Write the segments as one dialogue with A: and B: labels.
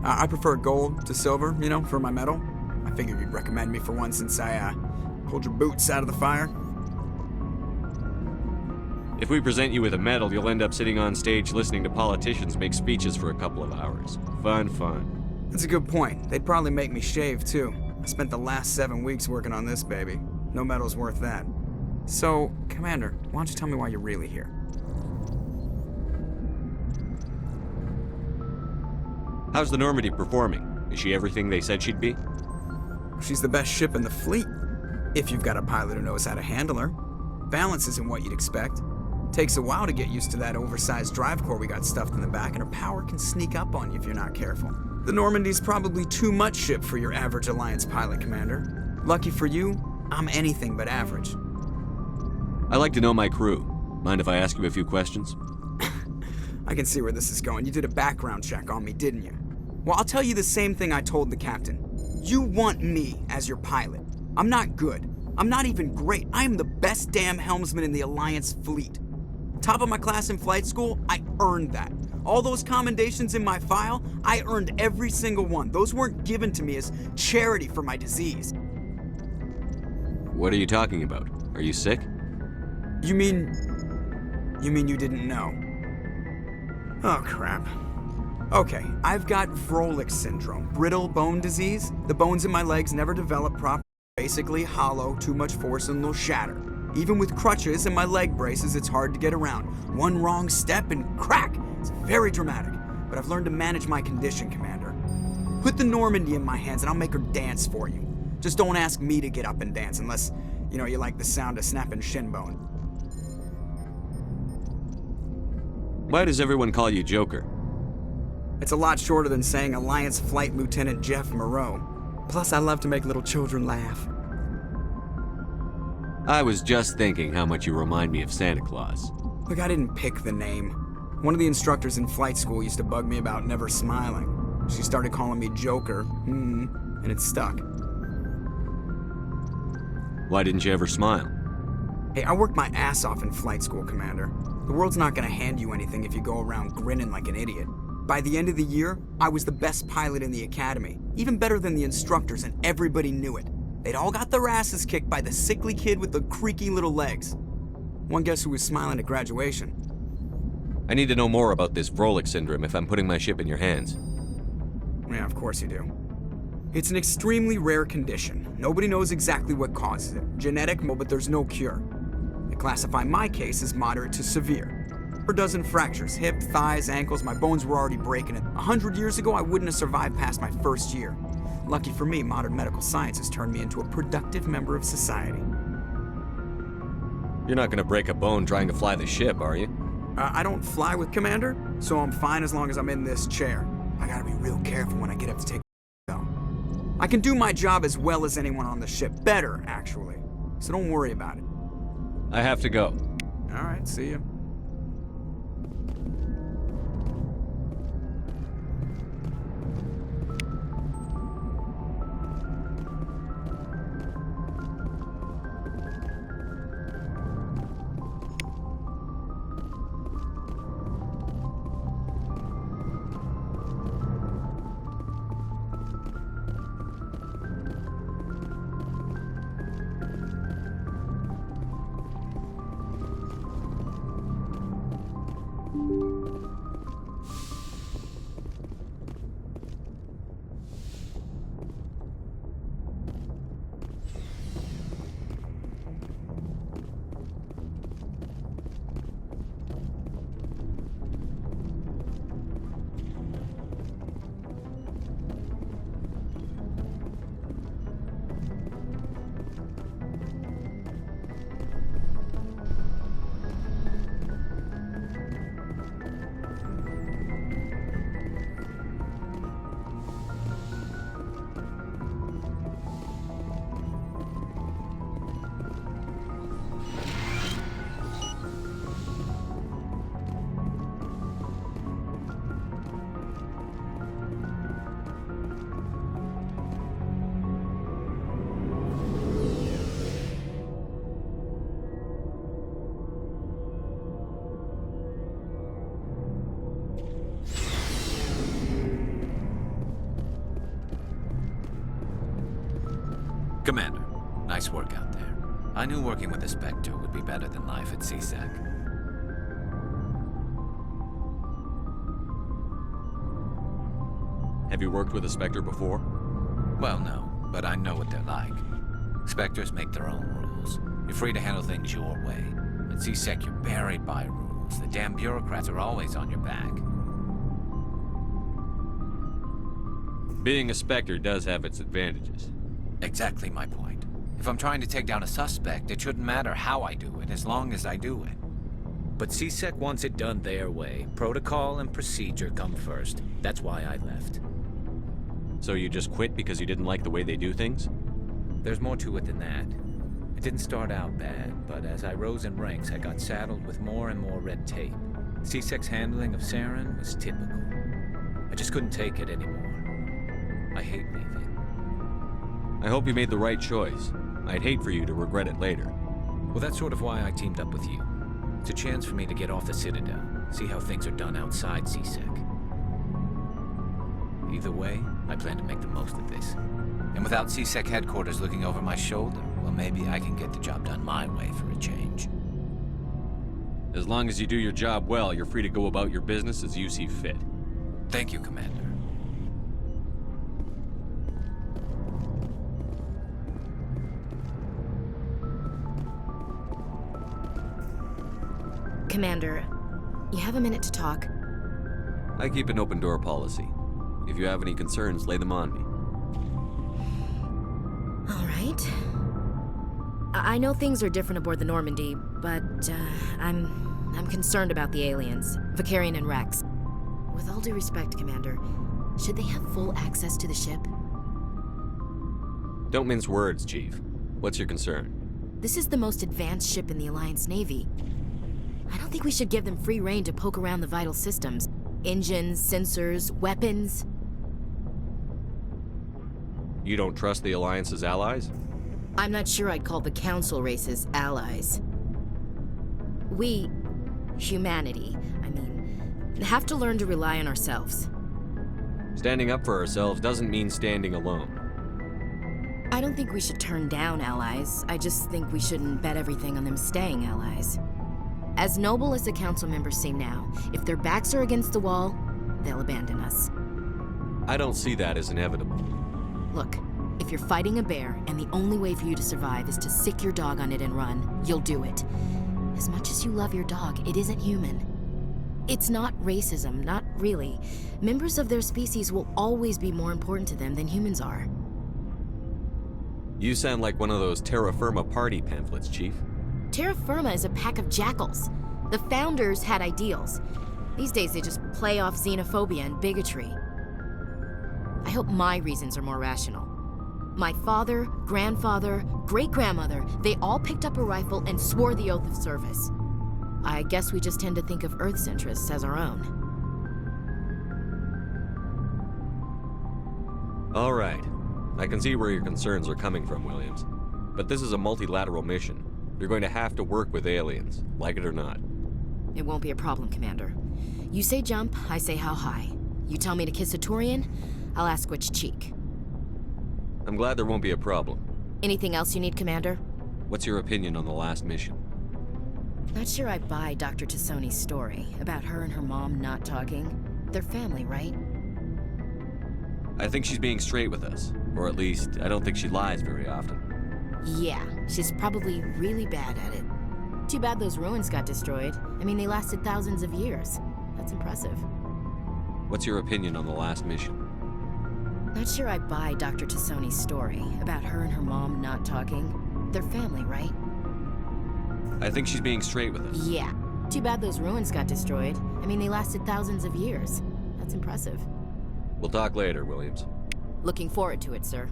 A: I prefer gold to silver, for my medal. I figured you'd recommend me for one since I pulled your boots out of the fire.
B: If we present you with a medal, you'll end up sitting on stage listening to politicians make speeches for a couple of hours. Fun.
A: That's a good point. They'd probably make me shave, too. I spent the last 7 weeks working on this baby. No medal's worth that. So, Commander, why don't you tell me why you're really here?
B: How's the Normandy performing? Is she everything they said she'd be?
A: She's the best ship in the fleet, if you've got a pilot who knows how to handle her. Balance isn't what you'd expect. Takes a while to get used to that oversized drive core we got stuffed in the back, and her power can sneak up on you if you're not careful. The Normandy's probably too much ship for your average Alliance pilot, Commander. Lucky for you, I'm anything but average.
B: I like to know my crew. Mind if I ask you a few questions?
A: I can see where this is going. You did a background check on me, didn't you? Well, I'll tell you the same thing I told the captain. You want me as your pilot. I'm not good. I'm not even great. I am the best damn helmsman in the Alliance fleet. Top of my class in flight school, I earned that. All those commendations in my file, I earned every single one. Those weren't given to me as charity for my disease.
B: What are you talking about? Are you sick?
A: You mean you didn't know? Oh, crap. Okay, I've got Vrolik syndrome, brittle bone disease. The bones in my legs never develop properly, basically hollow, too much force and they'll shatter. Even with crutches and my leg braces, it's hard to get around. One wrong step and crack! It's very dramatic, but I've learned to manage my condition, Commander. Put the Normandy in my hands and I'll make her dance for you. Just don't ask me to get up and dance unless, you like the sound of snapping shin bone.
B: Why does everyone call you Joker?
A: It's a lot shorter than saying Alliance Flight Lieutenant Jeff Moreau. Plus, I love to make little children laugh.
B: I was just thinking how much you remind me of Santa Claus.
A: Look, I didn't pick the name. One of the instructors in flight school used to bug me about never smiling. She started calling me Joker, and it stuck.
B: Why didn't you ever smile?
A: Hey, I worked my ass off in flight school, Commander. The world's not gonna hand you anything if you go around grinning like an idiot. By the end of the year, I was the best pilot in the academy, even better than the instructors, and everybody knew it. They'd all got their asses kicked by the sickly kid with the creaky little legs. One guess who was smiling at graduation?
B: I need to know more about this Vrolik syndrome if I'm putting my ship in your hands.
A: Yeah, of course you do. It's an extremely rare condition. Nobody knows exactly what causes it. Genetic, but there's no cure. They classify my case as moderate to severe. Per dozen fractures, hip, thighs, ankles, my bones were already breaking it. 100 years ago, I wouldn't have survived past my first year. Lucky for me, modern medical science has turned me into a productive member of society.
B: You're not gonna break a bone trying to fly the ship, are you?
A: I don't fly with Commander, so I'm fine as long as I'm in this chair. I gotta be real careful when I get up to take though. I can do my job as well as anyone on the ship. Better, actually. So don't worry about it.
B: I have to go.
A: All right, see ya.
C: Commander, nice work out there. I knew working with the Spectre would be better than life at CSEC.
B: Have you worked with a Spectre before?
C: Well, no, but I know what they're like. Spectres make their own rules. You're free to handle things your way. At CSEC, you're buried by rules. The damn bureaucrats are always on your back.
B: Being a Spectre does have its advantages.
C: Exactly my point. If I'm trying to take down a suspect, it shouldn't matter how I do it, as long as I do it. But CSEC wants it done their way. Protocol and procedure come first. That's why I left.
B: So you just quit because you didn't like the way they do things?
C: There's more to it than that. It didn't start out bad, but as I rose in ranks, I got saddled with more and more red tape. CSEC's handling of Saren was typical. I just couldn't take it anymore. I hate leaving.
B: I hope you made the right choice. I'd hate for you to regret it later.
C: Well, that's sort of why I teamed up with you. It's a chance for me to get off the Citadel, see how things are done outside CSEC. Either way, I plan to make the most of this. And without CSEC headquarters looking over my shoulder, well, maybe I can get the job done my way for a change.
B: As long as you do your job well, you're free to go about your business as you see fit.
C: Thank you, Commander.
D: Commander, you have a minute to talk?
B: I keep an open door policy. If you have any concerns, lay them on me.
D: All right. I know things are different aboard the Normandy, but I'm concerned about the aliens, Vakarian and Rex. With all due respect, Commander, should they have full access to the ship?
B: Don't mince words, Chief. What's your concern?
D: This is the most advanced ship in the Alliance Navy. I don't think we should give them free rein to poke around the vital systems. Engines, sensors, weapons.
B: You don't trust the Alliance's allies?
D: I'm not sure I'd call the Council races allies. We, humanity, have to learn to rely on ourselves.
B: Standing up for ourselves doesn't mean standing alone.
D: I don't think we should turn down allies. I just think we shouldn't bet everything on them staying allies. As noble as the Council members seem now, if their backs are against the wall, they'll abandon us.
B: I don't see that as inevitable.
D: Look, if you're fighting a bear and the only way for you to survive is to sick your dog on it and run, you'll do it. As much as you love your dog, it isn't human. It's not racism, not really. Members of their species will always be more important to them than humans are.
B: You sound like one of those Terra Firma party pamphlets, Chief.
D: Terra Firma is a pack of jackals. The founders had ideals. These days they just play off xenophobia and bigotry. I hope my reasons are more rational. My father, grandfather, great-grandmother, they all picked up a rifle and swore the oath of service. I guess we just tend to think of Earth's interests as our own.
B: All right. I can see where your concerns are coming from, Williams. But this is a multilateral mission. You're going to have to work with aliens, like it or not.
D: It won't be a problem, Commander. You say jump, I say how high. You tell me to kiss a Turian, I'll ask which cheek.
B: I'm glad there won't be a problem.
D: Anything else you need, Commander?
B: What's your opinion on the last mission?
D: Not sure I buy Dr. Tassoni's story about her and her mom not talking. They're family, right?
B: I think she's being straight with us. Or at least, I don't think she lies very often.
D: Yeah, she's probably really bad at it. Too bad those ruins got destroyed. They lasted thousands of years. That's impressive.
B: What's your opinion on the last mission?
D: Not sure I buy Dr. Tassoni's story about her and her mom not talking. They're family, right?
B: I think she's being straight with us.
D: Yeah. Too bad those ruins got destroyed. They lasted thousands of years. That's impressive.
B: We'll talk later, Williams.
D: Looking forward to it, sir.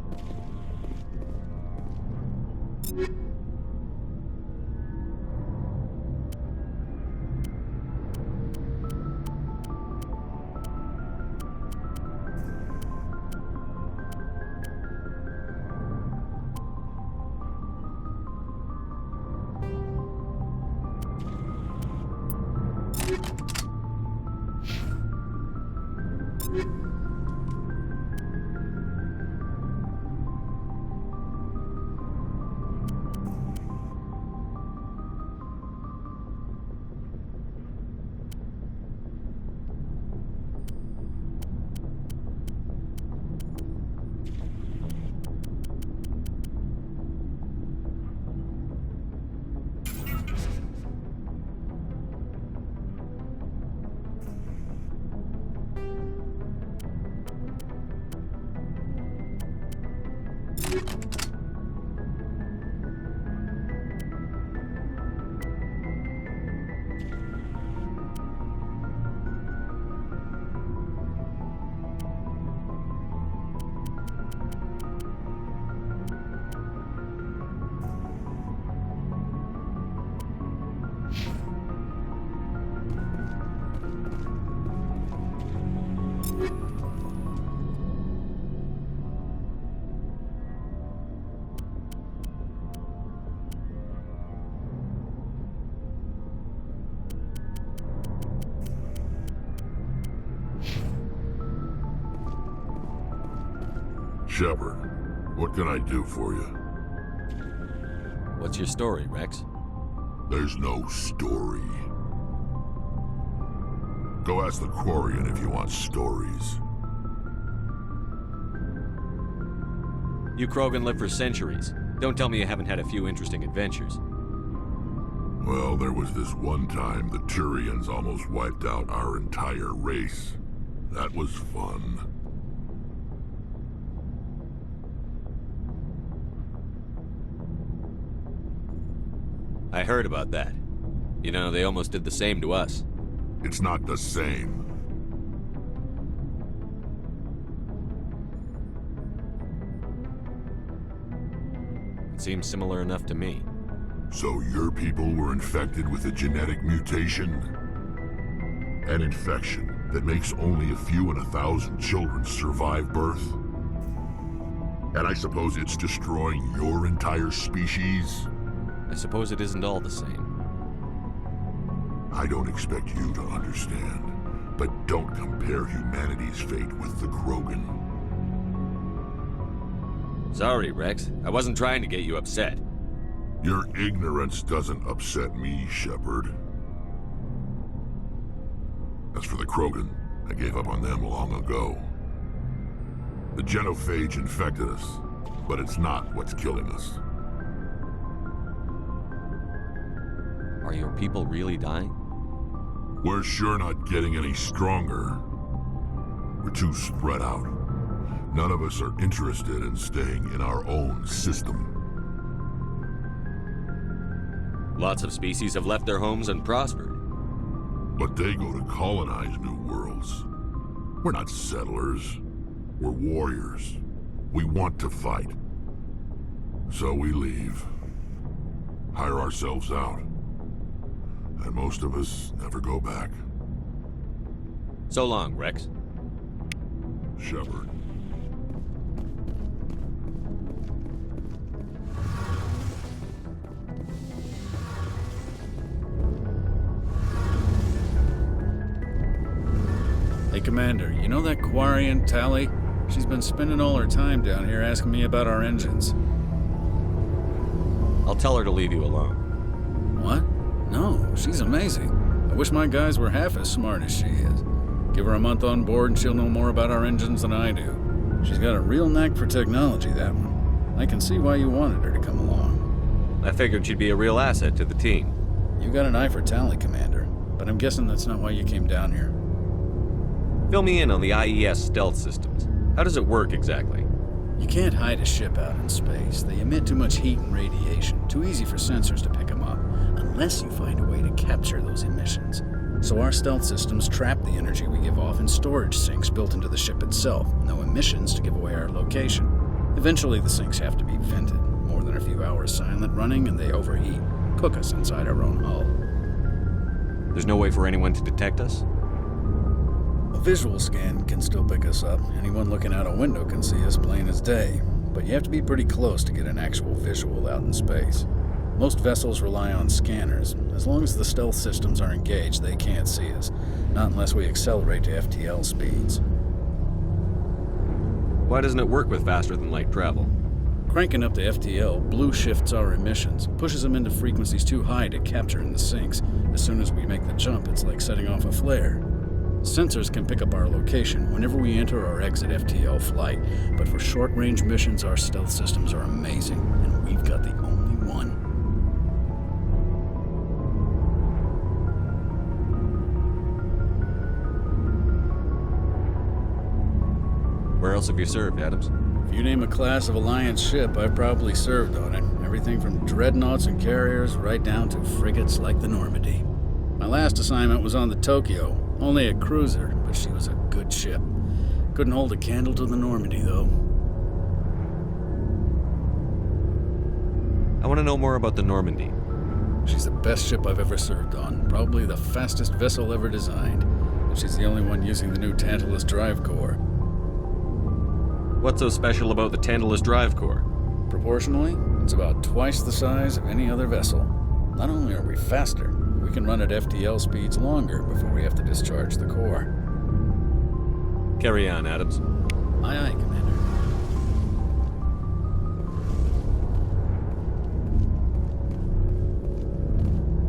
E: Shepard, what can I do for you?
B: What's your story, Rex?
E: There's no story. Go ask the Quarian if you want stories.
B: You Krogan live for centuries. Don't tell me you haven't had a few interesting adventures.
E: Well, there was this one time the Turians almost wiped out our entire race. That was fun.
B: I heard about that. You know, they almost did the same to us.
E: It's not the same.
B: It seems similar enough to me.
E: So your people were infected with a genetic mutation? An infection that makes only a few in 1,000 children survive birth? And I suppose it's destroying your entire species?
B: I suppose it isn't all the same.
E: I don't expect you to understand, but don't compare humanity's fate with the Krogan.
B: Sorry, Rex. I wasn't trying to get you upset.
E: Your ignorance doesn't upset me, Shepard. As for the Krogan, I gave up on them long ago. The genophage infected us, but it's not what's killing us.
B: Are your people really dying?
E: We're sure not getting any stronger. We're too spread out. None of us are interested in staying in our own system.
B: Lots of species have left their homes and prospered.
E: But they go to colonize new worlds. We're not settlers. We're warriors. We want to fight. So we leave. Hire ourselves out. And most of us never go back.
B: So long, Rex.
E: Shepard.
F: Hey, Commander, you know that Quarian, Tali? She's been spending all her time down here asking me about our engines.
B: I'll tell her to leave you alone.
F: What? No, she's amazing. I wish my guys were half as smart as she is. Give her a month on board and she'll know more about our engines than I do. She's got a real knack for technology, that one. I can see why you wanted her to come along.
B: I figured she'd be a real asset to the team.
F: You got an eye for Tali, Commander, but I'm guessing that's not why you came down here.
B: Fill me in on the IES stealth systems. How does it work exactly?
F: You can't hide a ship out in space. They emit too much heat and radiation. Too easy for sensors to pick them up, unless you find a way to capture those emissions. So our stealth systems trap the energy we give off in storage sinks built into the ship itself. No emissions to give away our location. Eventually the sinks have to be vented. More than a few hours silent running and they overheat. Cook us inside our own hull.
B: There's no way for anyone to detect us?
F: A visual scan can still pick us up. Anyone looking out a window can see us plain as day. But you have to be pretty close to get an actual visual out in space. Most vessels rely on scanners. As long as the stealth systems are engaged, they can't see us. Not unless we accelerate to FTL speeds.
B: Why doesn't it work with faster-than-light travel?
F: Cranking up to FTL, blue shifts our emissions, pushes them into frequencies too high to capture in the sinks. As soon as we make the jump, it's like setting off a flare. Sensors can pick up our location whenever we enter or exit FTL flight, but for short-range missions, our stealth systems are amazing, and we've got the only one.
B: Where else have you served, Adams?
F: If you name a class of Alliance ship, I've probably served on it. Everything from dreadnoughts and carriers right down to frigates like the Normandy. My last assignment was on the Tokyo, only a cruiser, but she was a good ship. Couldn't hold a candle to the Normandy, though.
B: I want to know more about the Normandy.
F: She's the best ship I've ever served on, probably the fastest vessel ever designed. And she's the only one using the new Tantalus drive core.
B: What's so special about the Tantalus drive core?
F: Proportionally, it's about twice the size of any other vessel. Not only are we faster, we can run at FTL speeds longer before we have to discharge the core.
B: Carry on, Adams.
F: Aye, aye, Commander.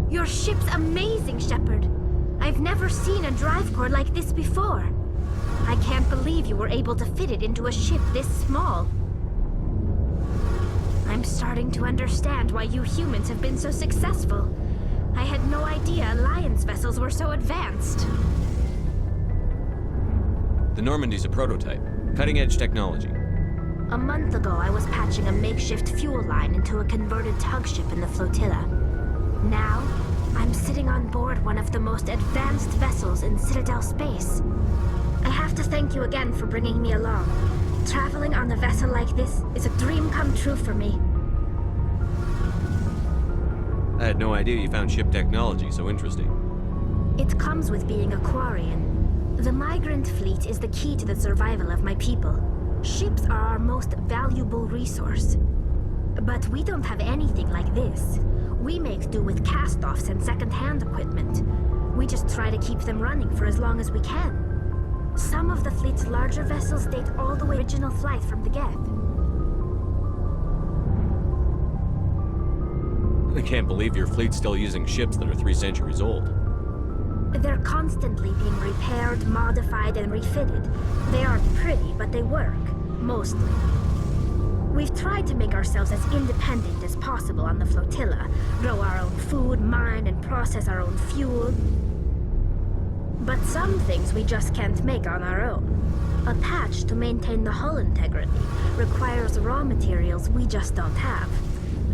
G: Your ship's amazing, Shepard. I've never seen a drive core like this before. I can't believe you were able to fit it into a ship this small. I'm starting to understand why you humans have been so successful. I had no idea Alliance vessels were so advanced.
B: The Normandy's a prototype. Cutting-edge technology.
G: A month ago, I was patching a makeshift fuel line into a converted tug ship in the flotilla. Now, I'm sitting on board one of the most advanced vessels in Citadel space. I have to thank you again for bringing me along. Traveling on a vessel like this is a dream come true for me.
B: I had no idea you found ship technology so interesting.
G: It comes with being a Quarian. The migrant fleet is the key to the survival of my people. Ships are our most valuable resource. But we don't have anything like this. We make do with cast-offs and second-hand equipment. We just try to keep them running for as long as we can. Some of the fleet's larger vessels date all the way original flight from the Geth.
B: I can't believe your fleet's still using ships that are 3 centuries old.
G: They're constantly being repaired, modified, and refitted. They aren't pretty, but they work. Mostly. We've tried to make ourselves as independent as possible on the flotilla. Grow our own food, mine, and process our own fuel. But some things we just can't make on our own. A patch to maintain the hull integrity requires raw materials we just don't have.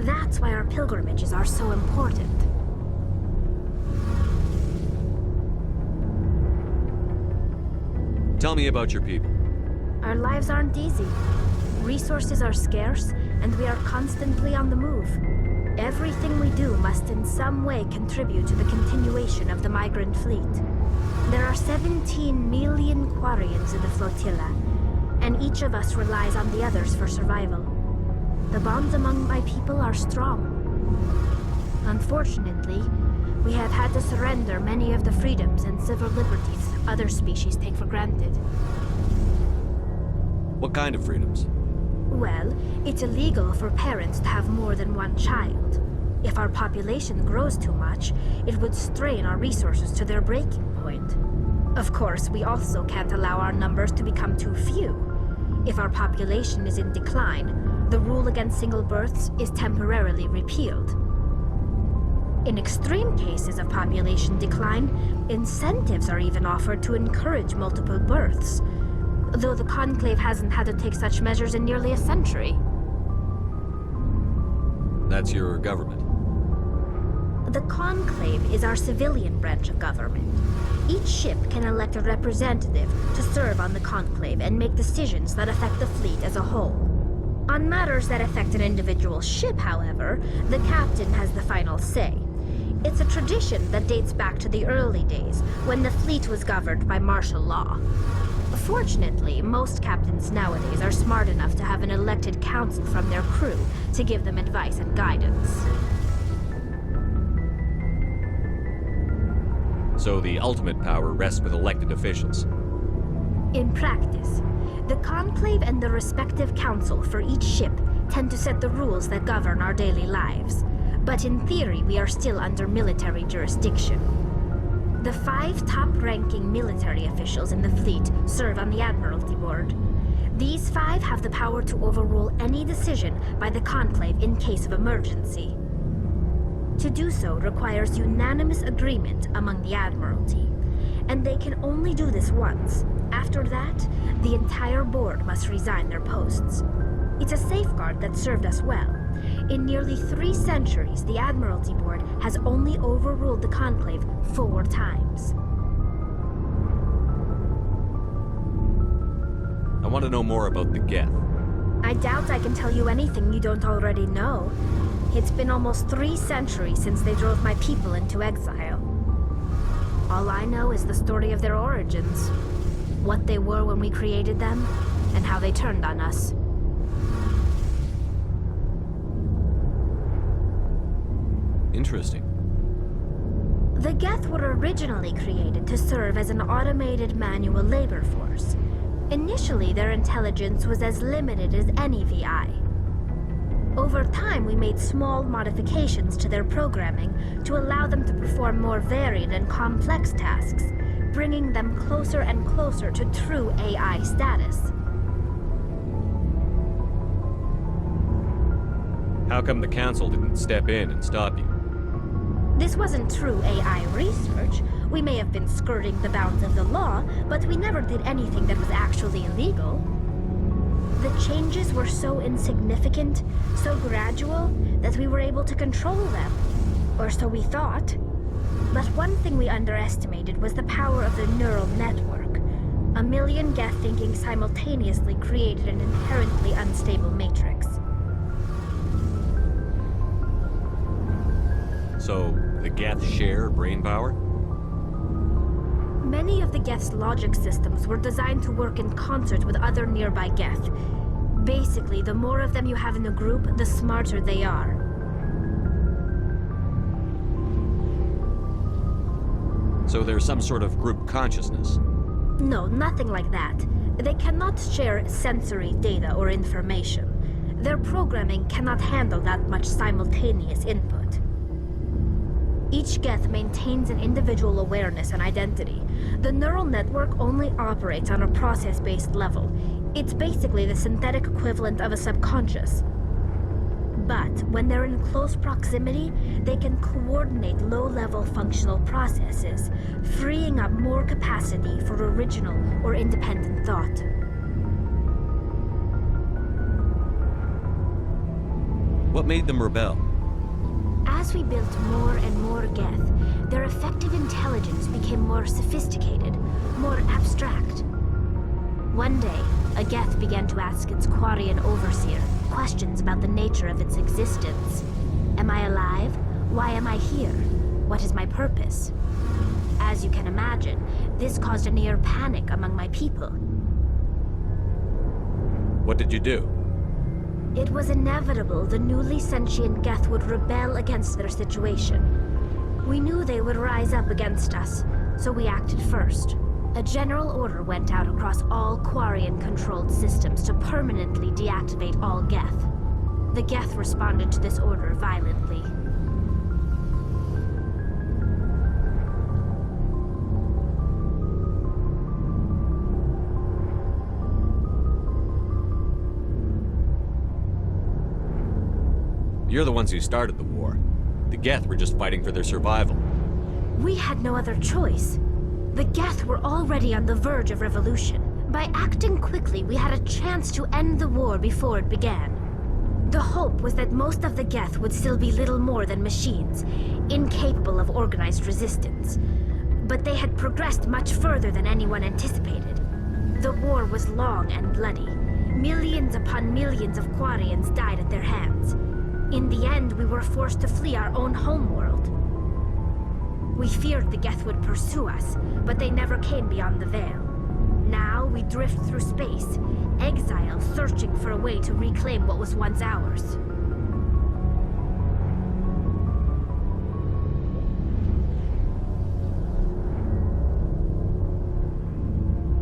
G: That's why our pilgrimages are so important.
B: Tell me about your people.
G: Our lives aren't easy. Resources are scarce, and we are constantly on the move. Everything we do must in some way contribute to the continuation of the migrant fleet. There are 17 million Quarians in the flotilla, and each of us relies on the others for survival. The bonds among my people are strong. Unfortunately, we have had to surrender many of the freedoms and civil liberties other species take for granted.
B: What kind of freedoms?
G: Well, it's illegal for parents to have more than one child. If our population grows too much, it would strain our resources to their breaking point. Of course, we also can't allow our numbers to become too few. If our population is in decline, the rule against single births is temporarily repealed. In extreme cases of population decline, incentives are even offered to encourage multiple births, though the Conclave hasn't had to take such measures in nearly a century.
B: That's your government.
G: The Conclave is our civilian branch of government. Each ship can elect a representative to serve on the Conclave and make decisions that affect the fleet as a whole. On matters that affect an individual ship, however, the captain has the final say. It's a tradition that dates back to the early days, when the fleet was governed by martial law. Fortunately, most captains nowadays are smart enough to have an elected council from their crew to give them advice and guidance.
B: So the ultimate power rests with elected officials.
G: In practice, the Conclave and the respective council for each ship tend to set the rules that govern our daily lives. But in theory, we are still under military jurisdiction. The 5 top-ranking military officials in the fleet serve on the Admiralty Board. These 5 have the power to overrule any decision by the Conclave in case of emergency. To do so requires unanimous agreement among the Admiralty, and they can only do this once. After that, the entire board must resign their posts. It's a safeguard that served us well. In nearly 3 centuries, the Admiralty Board has only overruled the Conclave 4 times.
B: I want to know more about the Geth.
G: I doubt I can tell you anything you don't already know. It's been almost 3 centuries since they drove my people into exile. All I know is the story of their origins. What they were when we created them, and how they turned on us.
B: Interesting.
G: The Geth were originally created to serve as an automated manual labor force. Initially, their intelligence was as limited as any VI. Over time, we made small modifications to their programming to allow them to perform more varied and complex tasks, bringing them closer and closer to true AI status.
B: How come the Council didn't step in and stop you?
G: This wasn't true AI research. We may have been skirting the bounds of the law, but we never did anything that was actually illegal. The changes were so insignificant, so gradual, that we were able to control them. Or so we thought. But one thing we underestimated was the power of the neural network. 1 million Geth thinking simultaneously created an inherently unstable matrix.
B: So, the Geth share brain power?
G: Many of the Geth's logic systems were designed to work in concert with other nearby Geth. Basically, the more of them you have in a group, the smarter they are.
B: So there's some sort of group consciousness?
G: No, nothing like that. They cannot share sensory data or information. Their programming cannot handle that much simultaneous input. Each Geth maintains an individual awareness and identity. The neural network only operates on a process-based level. It's basically the synthetic equivalent of a subconscious. But when they're in close proximity, they can coordinate low-level functional processes, freeing up more capacity for original or independent thought.
B: What made them rebel?
G: As we built more and more Geth, their effective intelligence became more sophisticated, more abstract. One day, a Geth began to ask its Quarian overseer questions about the nature of its existence. Am I alive? Why am I here? What is my purpose? As you can imagine, this caused a near panic among my people.
B: What did you do?
G: It was inevitable the newly sentient Geth would rebel against their situation. We knew they would rise up against us, so we acted first. A general order went out across all Quarian-controlled systems to permanently deactivate all Geth. The Geth responded to this order violently.
B: You're the ones who started the war. The Geth were just fighting for their survival.
G: We had no other choice. The Geth were already on the verge of revolution. By acting quickly, we had a chance to end the war before it began. The hope was that most of the Geth would still be little more than machines, incapable of organized resistance. But they had progressed much further than anyone anticipated. The war was long and bloody. Millions upon millions of Quarians died at their hands. In the end, we were forced to flee our own homeworld. We feared the Geth would pursue us, but they never came beyond the Veil. Now we drift through space, exile, searching for a way to reclaim what was once ours.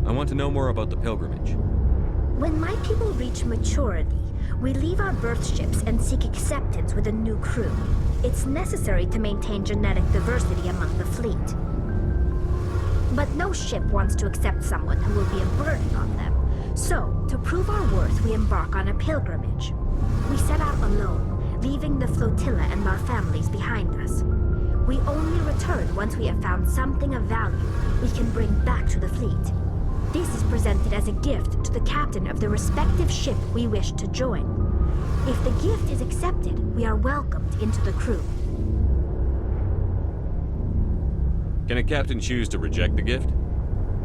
B: I want to know more about the pilgrimage.
G: When my people reach maturity, we leave our birth ships and seek acceptance with a new crew. It's necessary to maintain genetic diversity among the fleet. But no ship wants to accept someone who will be a burden on them. So, to prove our worth, we embark on a pilgrimage. We set out alone, leaving the flotilla and our families behind us. We only return once we have found something of value we can bring back to the fleet. This is presented as a gift to the captain of the respective ship we wish to join. If the gift is accepted, we are welcomed into the crew.
B: Can a captain choose to reject the gift?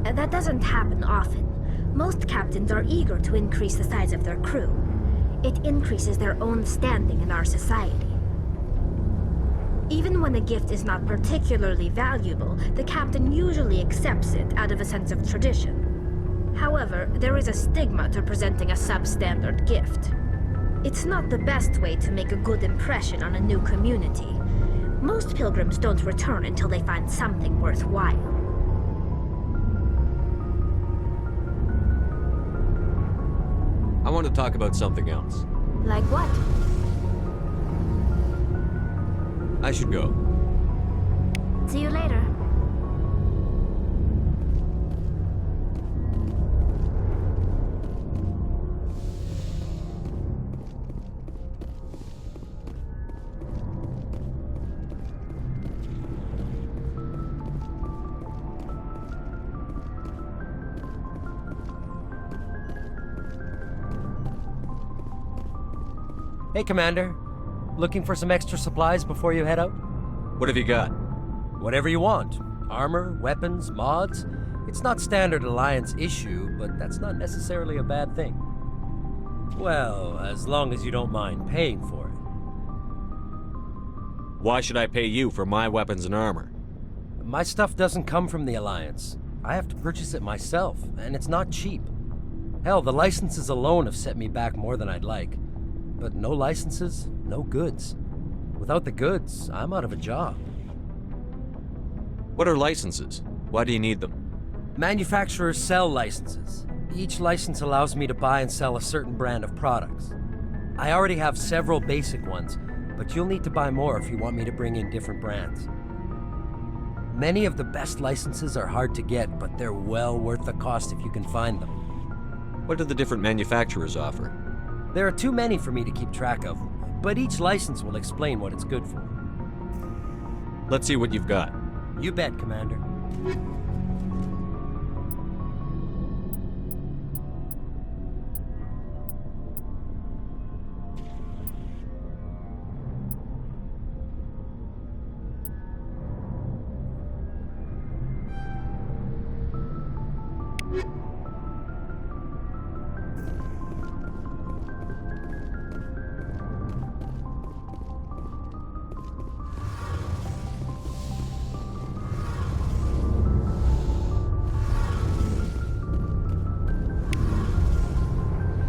G: That doesn't happen often. Most captains are eager to increase the size of their crew. It increases their own standing in our society. Even when a gift is not particularly valuable, the captain usually accepts it out of a sense of tradition. However, there is a stigma to presenting a substandard gift. It's not the best way to make a good impression on a new community. Most pilgrims don't return until they find something worthwhile.
B: I want to talk about something else.
G: Like what?
B: I should go.
G: See you later.
H: Hey, Commander. Looking for some extra supplies before you head out?
B: What have you got?
H: Whatever you want. Armor, weapons, mods. It's not standard Alliance issue, but that's not necessarily a bad thing. Well, as long as you don't mind paying for it.
B: Why should I pay you for my weapons and armor?
H: My stuff doesn't come from the Alliance. I have to purchase it myself, and it's not cheap. Hell, the licenses alone have set me back more than I'd like. But no licenses, no goods. Without the goods, I'm out of a job.
B: What are licenses? Why do you need them?
H: Manufacturers sell licenses. Each license allows me to buy and sell a certain brand of products. I already have several basic ones, but you'll need to buy more if you want me to bring in different brands. Many of the best licenses are hard to get, but they're well worth the cost if you can find them.
B: What do the different manufacturers offer?
H: There are too many for me to keep track of, but each license will explain what it's good for.
B: Let's see what you've got.
H: You bet, Commander.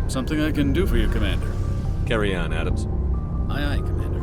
F: Something I can do for you, Commander.
B: Carry on, Adams.
F: Aye, aye, Commander.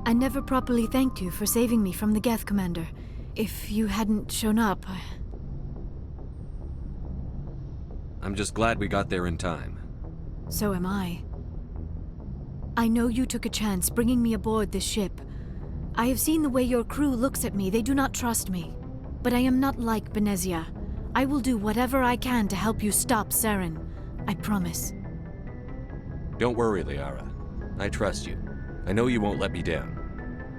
I: I never properly thanked you for saving me from the Geth, Commander. If you hadn't shown up,
B: I'm just glad we got there in time.
I: So am I. I know you took a chance bringing me aboard this ship. I have seen the way your crew looks at me. They do not trust me. But I am not like Benezia. I will do whatever I can to help you stop Saren. I promise.
B: Don't worry, Liara. I trust you. I know you won't let me down.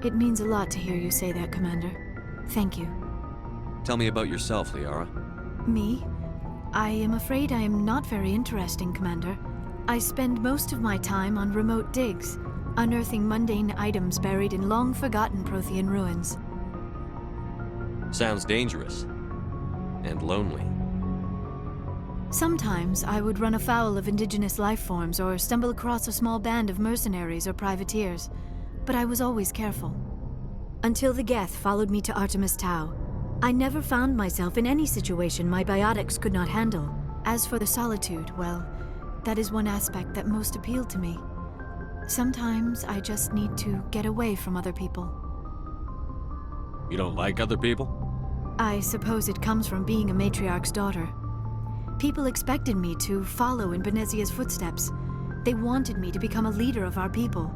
I: It means a lot to hear you say that, Commander. Thank you.
B: Tell me about yourself, Liara.
I: Me? I am afraid I am not very interesting, Commander. I spend most of my time on remote digs, unearthing mundane items buried in long-forgotten Prothean ruins.
B: Sounds dangerous. And lonely.
I: Sometimes I would run afoul of indigenous life forms or stumble across a small band of mercenaries or privateers, but I was always careful. Until the Geth followed me to Artemis Tau, I never found myself in any situation my biotics could not handle. As for the solitude, well, that is one aspect that most appealed to me. Sometimes I just need to get away from other people.
B: You don't like other people?
I: I suppose it comes from being a matriarch's daughter. People expected me to follow in Benezia's footsteps. They wanted me to become a leader of our people.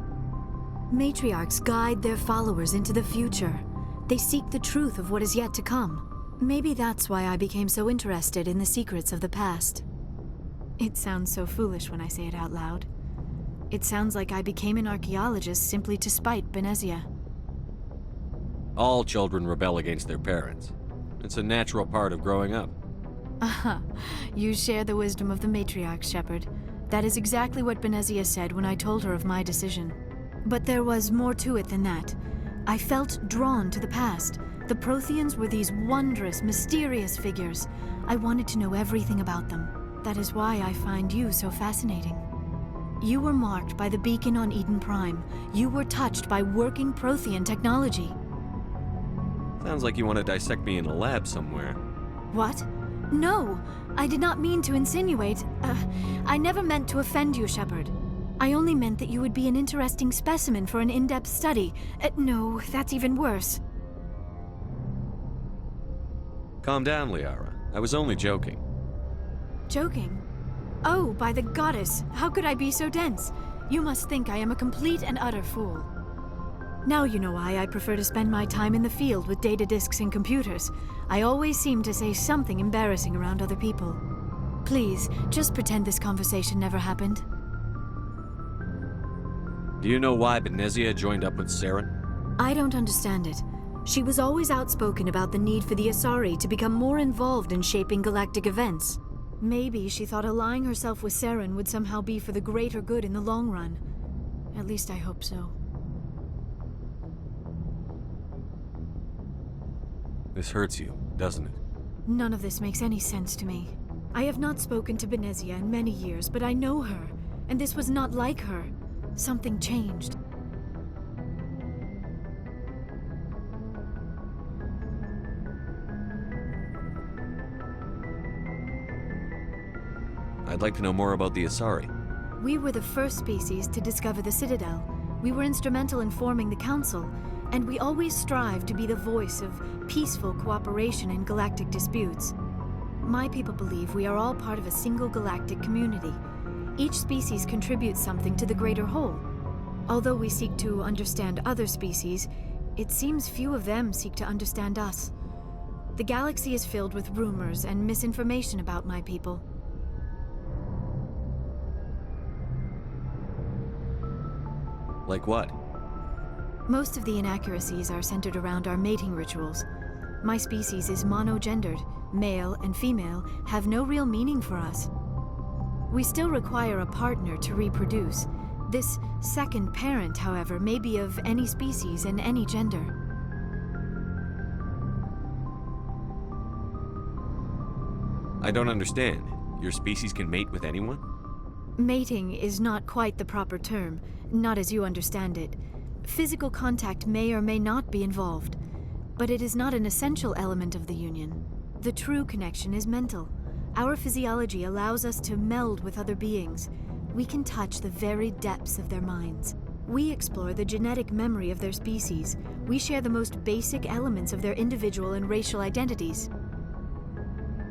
I: Matriarchs guide their followers into the future. They seek the truth of what is yet to come. Maybe that's why I became so interested in the secrets of the past. It sounds so foolish when I say it out loud. It sounds like I became an archaeologist simply to spite Benezia.
B: All children rebel against their parents. It's a natural part of growing up.
I: Aha, you share the wisdom of the matriarch, Shepard. That is exactly what Benezia said when I told her of my decision. But there was more to it than that. I felt drawn to the past. The Protheans were these wondrous, mysterious figures. I wanted to know everything about them. That is why I find you so fascinating. You were marked by the beacon on Eden Prime. You were touched by working Prothean technology.
B: Sounds like you want to dissect me in a lab somewhere.
I: What? No, I did not mean to insinuate. I never meant to offend you, Shepard. I only meant that you would be an interesting specimen for an in-depth study. No, that's even worse.
B: Calm down, Liara. I was only joking.
I: Joking? Oh, by the goddess, how could I be so dense? You must think I am a complete and utter fool. Now you know why I prefer to spend my time in the field with data disks and computers. I always seem to say something embarrassing around other people. Please, just pretend this conversation never happened.
B: Do you know why Benezia joined up with Saren?
I: I don't understand it. She was always outspoken about the need for the Asari to become more involved in shaping galactic events. Maybe she thought allying herself with Saren would somehow be for the greater good in the long run. At least I hope so.
B: This hurts you, doesn't it?
I: None of this makes any sense to me. I have not spoken to Benezia in many years, but I know her, and this was not like her. Something changed.
B: I'd like to know more about the Asari.
I: We were the first species to discover the Citadel. We were instrumental in forming the Council, and we always strive to be the voice of peaceful cooperation in galactic disputes. My people believe we are all part of a single galactic community. Each species contributes something to the greater whole. Although we seek to understand other species, it seems few of them seek to understand us. The galaxy is filled with rumors and misinformation about my people.
B: Like what?
I: Most of the inaccuracies are centered around our mating rituals. My species is monogendered. Male and female have no real meaning for us. We still require a partner to reproduce. This second parent, however, may be of any species and any gender.
B: I don't understand. Your species can mate with anyone?
I: Mating is not quite the proper term, not as you understand it. Physical contact may or may not be involved, but it is not an essential element of the union. The true connection is mental. Our physiology allows us to meld with other beings. We can touch the very depths of their minds. We explore the genetic memory of their species. We share the most basic elements of their individual and racial identities.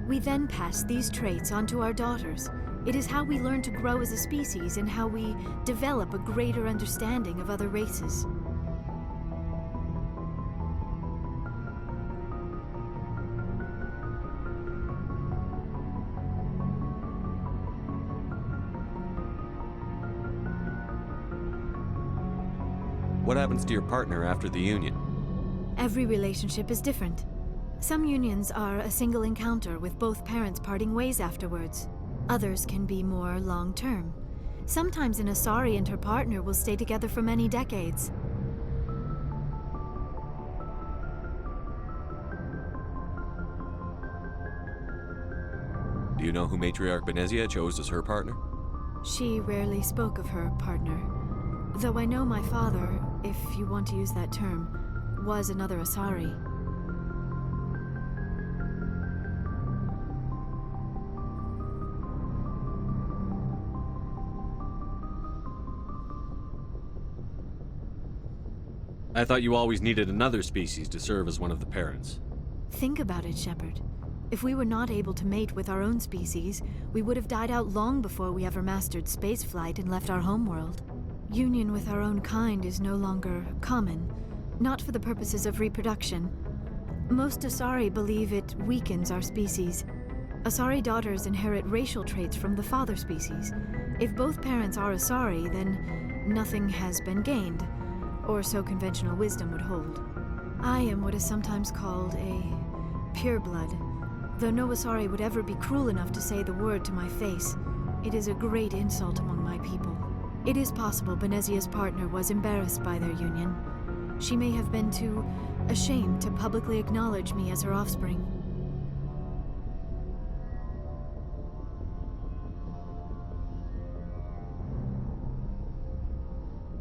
I: We then pass these traits on to our daughters. It is how we learn to grow as a species and how we develop a greater understanding of other races.
B: What happens to your partner after the union?
I: Every relationship is different. Some unions are a single encounter with both parents parting ways afterwards. Others can be more long-term. Sometimes an Asari and her partner will stay together for many decades.
B: Do you know who Matriarch Benezia chose as her partner?
I: She rarely spoke of her partner. Though I know my father, if you want to use that term, was another Asari.
B: I thought you always needed another species to serve as one of the parents.
I: Think about it, Shepard. If we were not able to mate with our own species, we would have died out long before we ever mastered spaceflight and left our homeworld. Union with our own kind is no longer common, not for the purposes of reproduction. Most Asari believe it weakens our species. Asari daughters inherit racial traits from the father species. If both parents are Asari, then nothing has been gained, or so conventional wisdom would hold. I am what is sometimes called a pureblood. Though no Asari would ever be cruel enough to say the word to my face, it is a great insult among my people. It is possible Benezia's partner was embarrassed by their union. She may have been too ashamed to publicly acknowledge me as her offspring.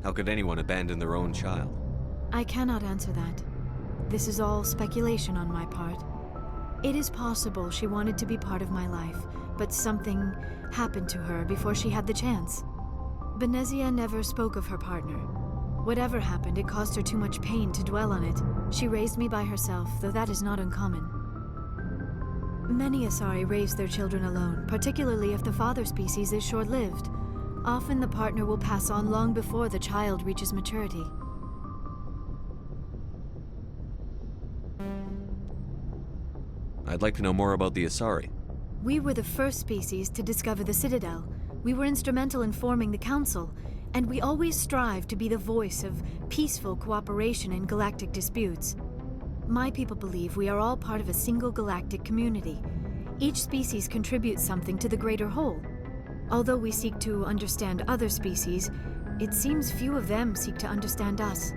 B: How could anyone abandon their own child?
I: I cannot answer that. This is all speculation on my part. It is possible she wanted to be part of my life, but something happened to her before she had the chance. Benezia never spoke of her partner. Whatever happened, it caused her too much pain to dwell on it. She raised me by herself, though that is not uncommon. Many Asari raise their children alone, particularly if the father species is short-lived. Often the partner will pass on long before the child reaches maturity.
B: I'd like to know more about the Asari.
I: We were the first species to discover the Citadel. We were instrumental in forming the Council, and we always strive to be the voice of peaceful cooperation in galactic disputes. My people believe we are all part of a single galactic community. Each species contributes something to the greater whole. Although we seek to understand other species, it seems few of them seek to understand us.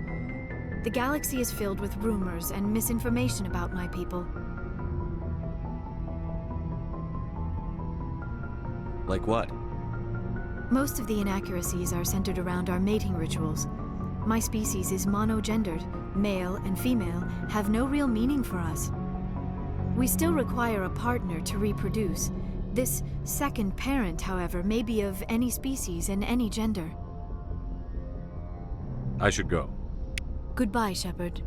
I: The galaxy is filled with rumors and misinformation about my people.
B: Like what?
I: Most of the inaccuracies are centered around our mating rituals. My species is monogendered. Male and female have no real meaning for us. We still require a partner to reproduce. This second parent, however, may be of any species and any gender.
B: I should go.
I: Goodbye, Shepard.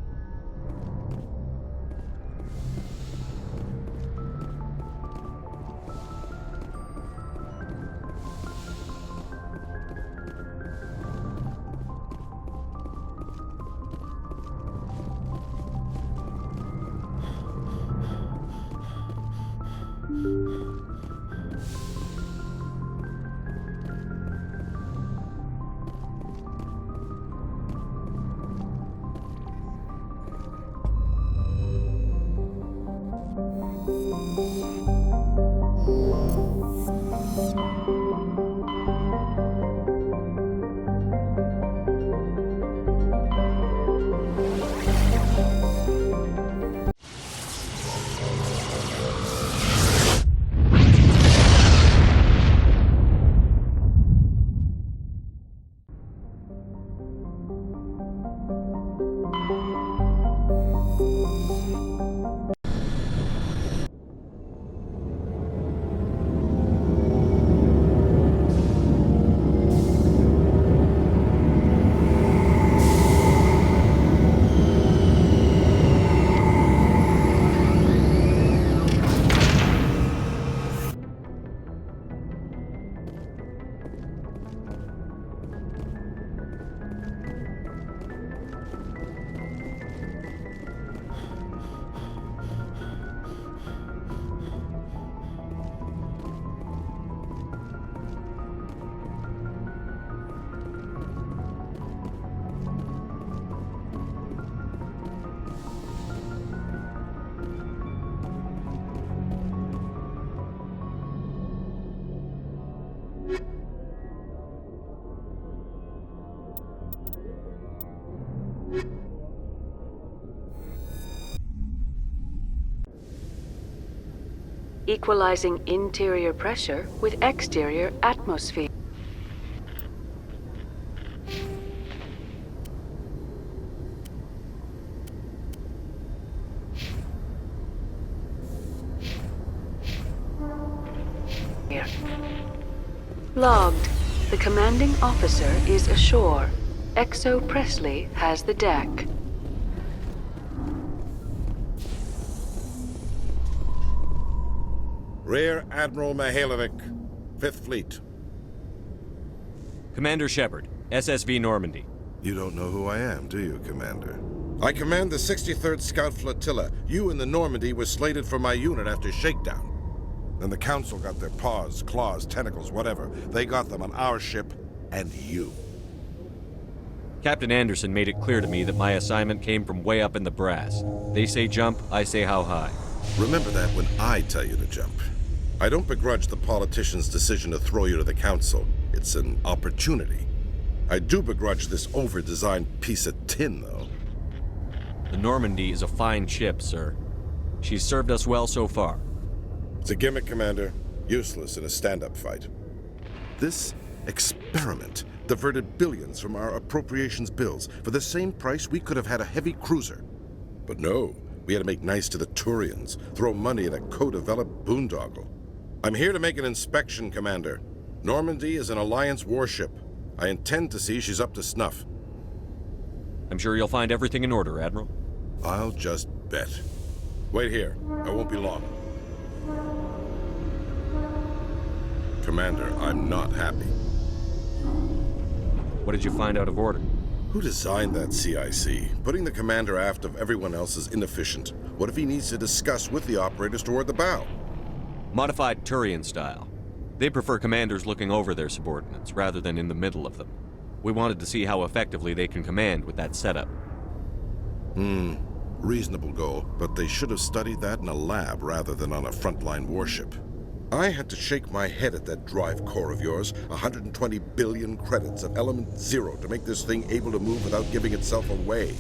J: equalizing interior pressure with exterior atmosphere. Logged. The commanding officer is ashore. Exo Presley has the deck.
K: Rear Admiral Mihailovic, 5th Fleet.
B: Commander Shepard, SSV Normandy.
K: You don't know who I am, do you, Commander? I command the 63rd Scout Flotilla. You and the Normandy were slated for my unit after shakedown. Then the Council got their paws, claws, tentacles, whatever. They got them on our ship, and you.
B: Captain Anderson made it clear to me that my assignment came from way up in the brass. They say jump, I say how high.
K: Remember that when I tell you to jump. I don't begrudge the politician's decision to throw you to the Council. It's an opportunity. I do begrudge this over-designed piece of tin, though.
B: The Normandy is a fine ship, sir. She's served us well so far.
K: It's a gimmick, Commander. Useless in a stand-up fight. This experiment diverted billions from our appropriations bills. For the same price, we could have had a heavy cruiser. But no, we had to make nice to the Turians, throw money at a co-developed boondoggle. I'm here to make an inspection, Commander. Normandy is an Alliance warship. I intend to see she's up to snuff.
B: I'm sure you'll find everything in order, Admiral.
K: I'll just bet. Wait here. I won't be long. Commander, I'm not happy.
B: What did you find out of order?
K: Who designed that CIC? Putting the commander aft of everyone else is inefficient. What if he needs to discuss with the operators toward the bow?
B: Modified Turian style. They prefer commanders looking over their subordinates rather than in the middle of them. We wanted to see how effectively they can command with that setup.
K: Reasonable goal, but they should have studied that in a lab rather than on a frontline warship. I had to shake my head at that drive core of yours. 120 billion credits of element 0 to make this thing able to move without giving itself away.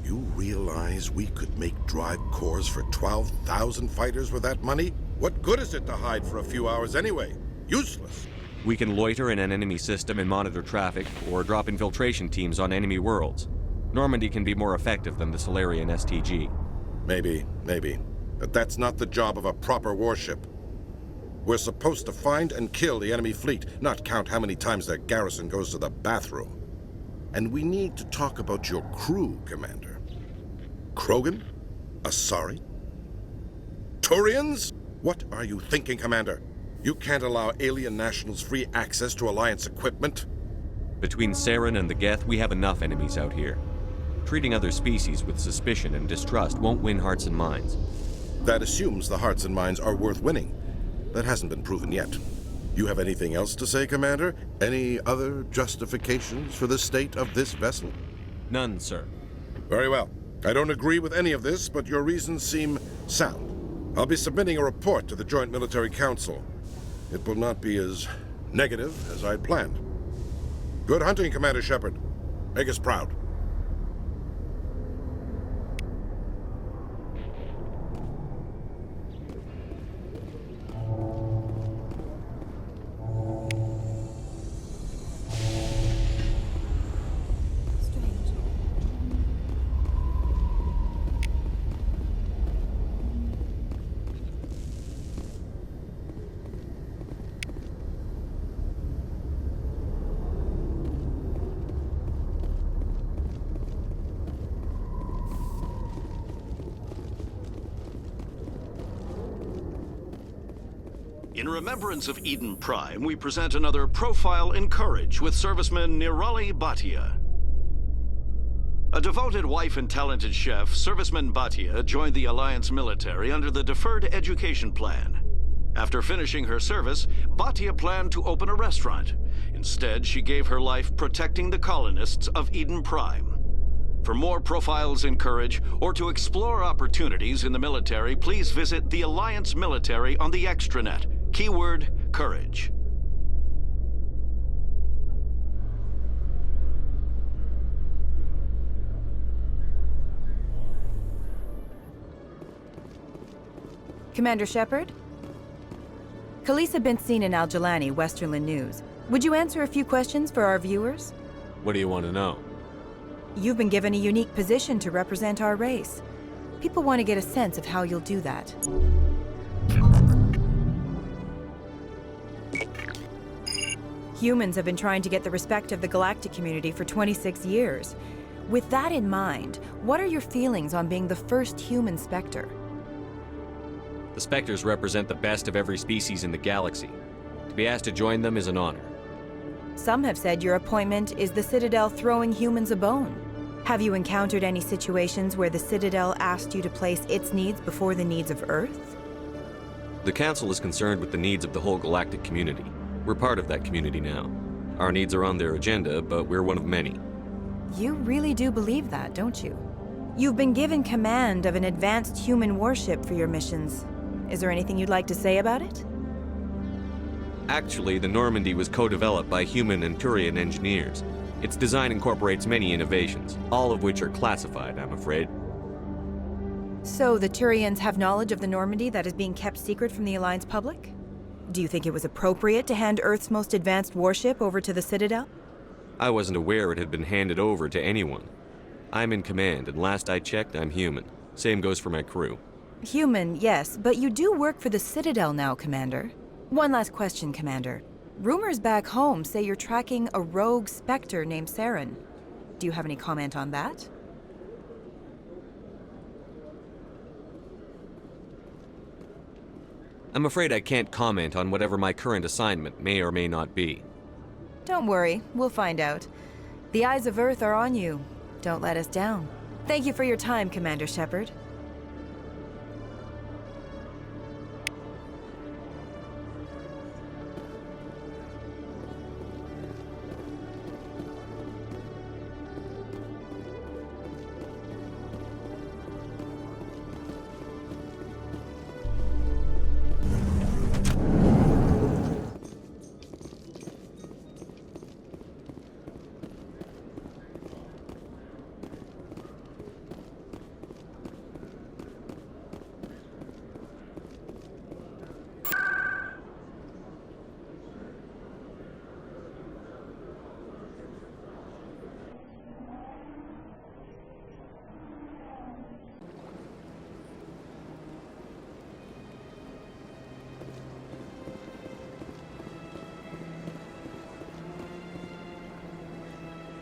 K: You realize we could make drive cores for 12,000 fighters with that money? What good is it to hide for a few hours anyway? Useless.
B: We can loiter in an enemy system and monitor traffic, or drop infiltration teams on enemy worlds. Normandy can be more effective than the Solarian STG.
K: Maybe. But that's not the job of a proper warship. We're supposed to find and kill the enemy fleet, not count how many times their garrison goes to the bathroom. And we need to talk about your crew, Commander. Krogan? Asari? Turians? What are you thinking, Commander? You can't allow alien nationals free access to Alliance equipment?
B: Between Saren and the Geth, we have enough enemies out here. Treating other species with suspicion and distrust won't win hearts and minds.
K: That assumes the hearts and minds are worth winning. That hasn't been proven yet. You have anything else to say, Commander? Any other justifications for the state of this vessel?
B: None, sir.
K: Very well. I don't agree with any of this, but your reasons seem sound. I'll be submitting a report to the Joint Military Council. It will not be as negative as I'd planned. Good hunting, Commander Shepard. Make us proud.
L: In remembrance of Eden Prime, we present another Profile in Courage with serviceman Nirali Bhatia. A devoted wife and talented chef, Serviceman Bhatia joined the Alliance military under the Deferred Education Plan. After finishing her service, Bhatia planned to open a restaurant. Instead, she gave her life protecting the colonists of Eden Prime. For more Profiles in Courage, or to explore opportunities in the military, please visit the Alliance Military on the extranet. Keyword, Courage.
M: Commander Shepard, Khaleesa bint Sinan Al-Jalani, Westerland News. Would you answer a few questions for our viewers?
B: What do you want to know?
M: You've been given a unique position to represent our race. People want to get a sense of how you'll do that. Humans have been trying to get the respect of the galactic community for 26 years. With that in mind, what are your feelings on being the first human Spectre?
B: The Spectres represent the best of every species in the galaxy. To be asked to join them is an honor.
M: Some have said your appointment is the Citadel throwing humans a bone. Have you encountered any situations where the Citadel asked you to place its needs before the needs of Earth?
B: The Council is concerned with the needs of the whole galactic community. We're part of that community now. Our needs are on their agenda, but we're one of many.
M: You really do believe that, don't you? You've been given command of an advanced human warship for your missions. Is there anything you'd like to say about it?
B: Actually, the Normandy was co-developed by human and Turian engineers. Its design incorporates many innovations, all of which are classified, I'm afraid.
M: So the Turians have knowledge of the Normandy that is being kept secret from the Alliance public? Do you think it was appropriate to hand Earth's most advanced warship over to the Citadel?
B: I wasn't aware it had been handed over to anyone. I'm in command, and last I checked, I'm human. Same goes for my crew.
M: Human, yes, but you do work for the Citadel now, Commander. One last question, Commander. Rumors back home say you're tracking a rogue Spectre named Saren. Do you have any comment on that?
B: I'm afraid I can't comment on whatever my current assignment may or may not be.
M: Don't worry, we'll find out. The eyes of Earth are on you. Don't let us down. Thank you for your time, Commander Shepard.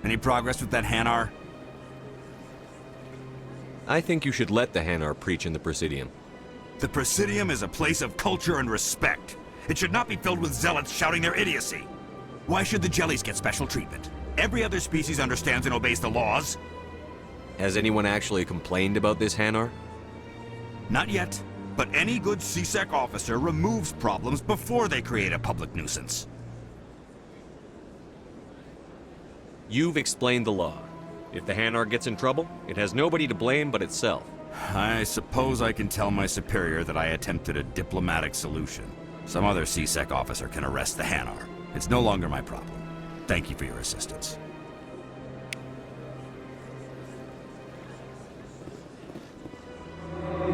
A: Any progress with that Hanar?
B: I think you should let the Hanar preach in the Presidium.
N: The Presidium is a place of culture and respect. It should not be filled with zealots shouting their idiocy. Why should the Jellies get special treatment? Every other species understands and obeys the laws.
B: Has anyone actually complained about this Hanar?
N: Not yet, but any good CSEC officer removes problems before they create a public nuisance.
B: You've explained the law. If the Hanar gets in trouble, it has nobody to blame but itself.
N: I suppose I can tell my superior that I attempted a diplomatic solution. Some other CSEC officer can arrest the Hanar. It's no longer my problem. Thank you for your assistance.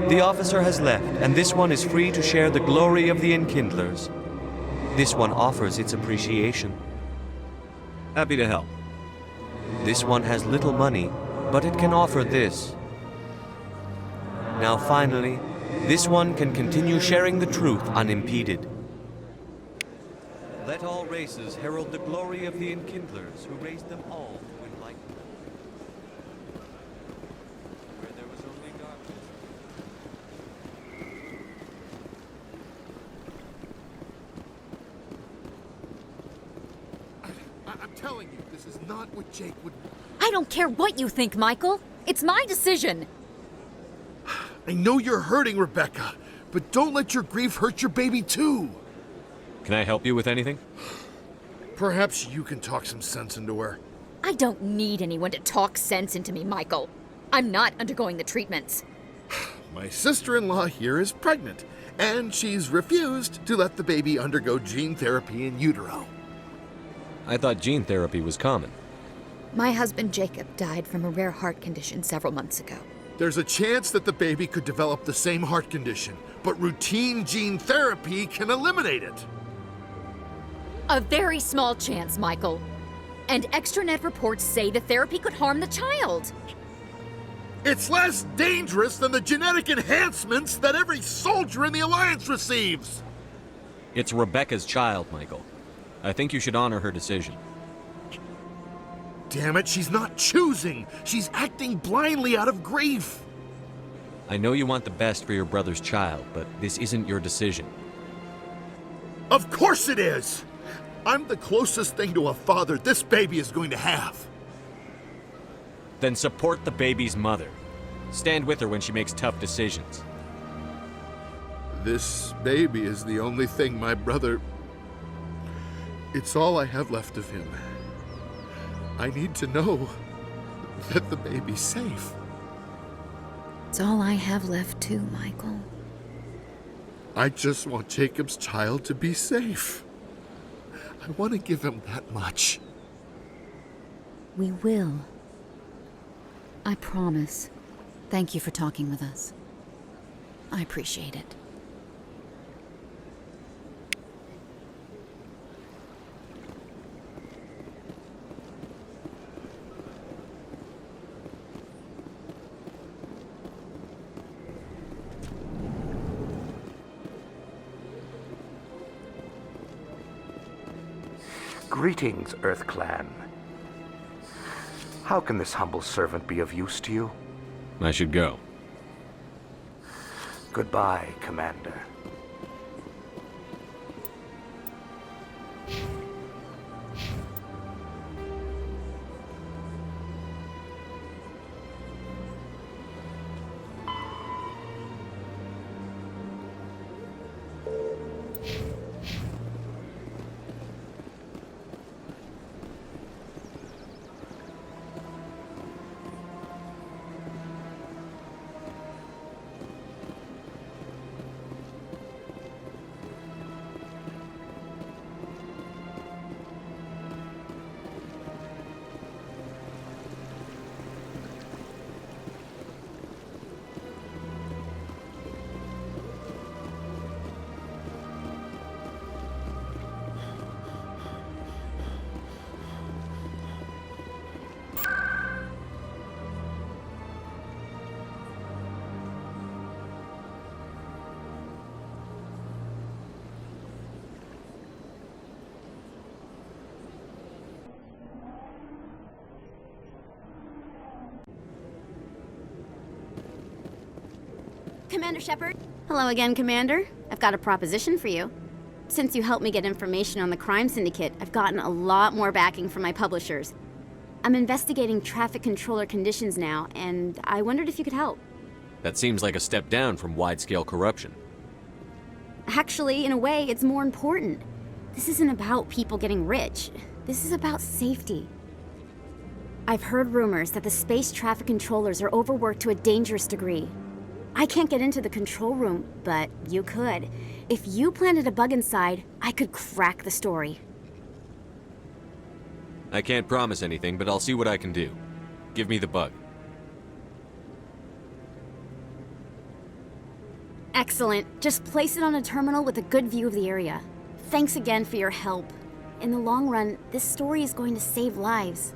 O: The officer has left, and this one is free to share the glory of the Enkindlers. This one offers its appreciation.
B: Happy to help.
O: This one has little money, but it can offer this. Now finally, this one can continue sharing the truth unimpeded.
B: Let all races herald the glory of the Enkindlers, who raised them all to enlightenment. Where there was only darkness.
K: I'm telling you, this is not what Jake would...
P: I don't care what you think, Michael. It's my decision.
K: I know you're hurting, Rebecca, but don't let your grief hurt your baby too.
B: Can I help you with anything?
K: Perhaps you can talk some sense into her.
P: I don't need anyone to talk sense into me, Michael. I'm not undergoing the treatments.
K: My sister-in-law here is pregnant, and she's refused to let the baby undergo gene therapy in utero.
B: I thought gene therapy was common.
P: My husband Jacob died from a rare heart condition several months ago.
Q: There's a chance that the baby could develop the same heart condition, but routine gene therapy can eliminate it.
P: A very small chance, Michael. And extranet reports say the therapy could harm the child.
Q: It's less dangerous than the genetic enhancements that every soldier in the Alliance receives.
B: It's Rebecca's child, Michael. I think you should honor her decision.
Q: Damn it, she's not choosing. She's acting blindly out of grief.
B: I know you want the best for your brother's child, but this isn't your decision.
Q: Of course it is! I'm the closest thing to a father this baby is going to have.
B: Then support the baby's mother. Stand with her when she makes tough decisions.
Q: This baby is the only thing my brother... It's all I have left of him. I need to know that the baby's safe.
P: It's all I have left too, Michael.
Q: I just want Jacob's child to be safe. I want to give him that much.
P: We will. I promise. Thank you for talking with us. I appreciate it.
R: Greetings, Earth Clan. How can this humble servant be of use to you?
B: I should go.
R: Goodbye, Commander.
S: Commander Shepard? Hello again, Commander. I've got a proposition for you. Since you helped me get information on the crime syndicate, I've gotten a lot more backing from my publishers. I'm investigating traffic controller conditions now, and I wondered if you could help.
B: That seems like a step down from wide-scale corruption.
S: Actually, in a way, it's more important. This isn't about people getting rich. This is about safety. I've heard rumors that the space traffic controllers are overworked to a dangerous degree. I can't get into the control room, but you could. If you planted a bug inside, I could crack the story.
B: I can't promise anything, but I'll see what I can do. Give me the bug.
S: Excellent. Just place it on a terminal with a good view of the area. Thanks again for your help. In the long run, this story is going to save lives.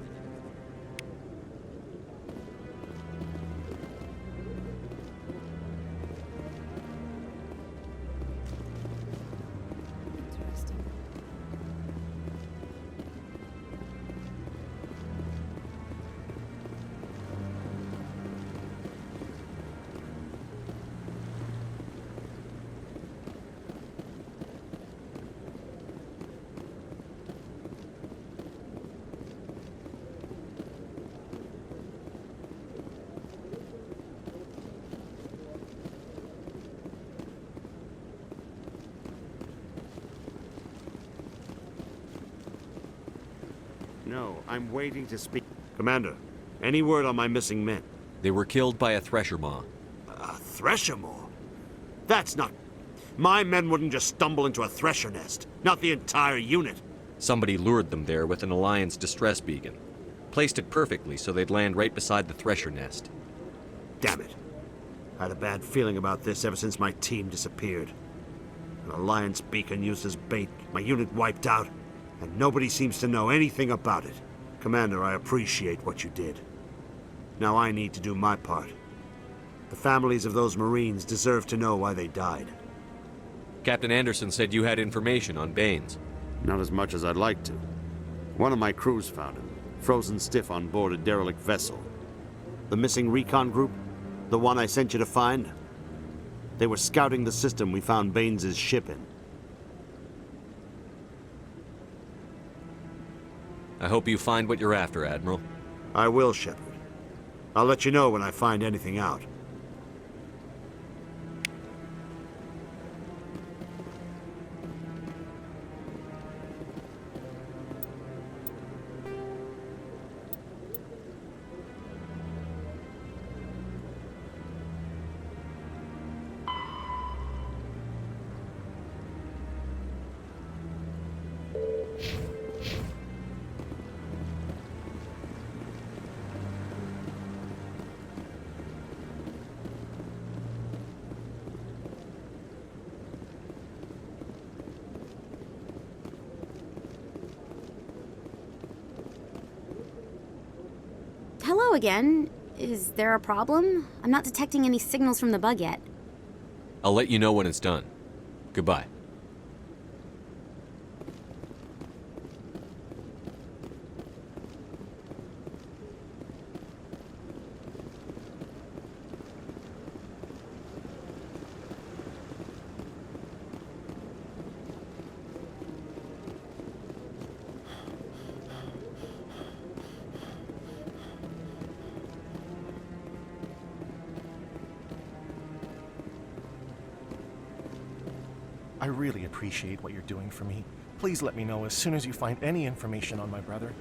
T: No, I'm waiting to speak. Commander, any word on my missing men?
B: They were killed by a Thresher Maw.
T: A Thresher Maw? That's not... My men wouldn't just stumble into a Thresher nest. Not the entire unit.
B: Somebody lured them there with an Alliance distress beacon. Placed it perfectly so they'd land right beside the Thresher nest.
T: Damn it. I had a bad feeling about this ever since my team disappeared. An Alliance beacon used as bait, my unit wiped out, and nobody seems to know anything about it. Commander, I appreciate what you did. Now I need to do my part. The families of those Marines deserve to know why they died.
B: Captain Anderson said you had information on Baines.
T: Not as much as I'd like to. One of my crews found him, frozen stiff on board a derelict vessel. The missing recon group? The one I sent you to find? They were scouting the system we found Baines' ship in.
B: I hope you find what you're after, Admiral.
T: I will, Shepard. I'll let you know when I find anything out.
S: Hello again. Is there a problem? I'm not detecting any signals from the bug yet.
B: I'll let you know when it's done. Goodbye.
U: I really appreciate what you're doing for me. Please let me know as soon as you find any information on my brother.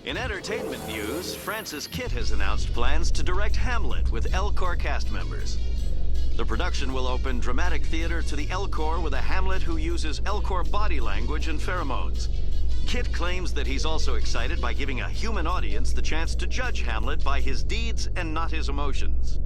L: In entertainment news, Francis Kitt has announced plans to direct Hamlet with Elcor cast members. The production will open dramatic theater to the Elcor with a Hamlet who uses Elcor body language and pheromones. Kitt claims that he's also excited by giving a human audience the chance to judge Hamlet by his deeds and not his emotions.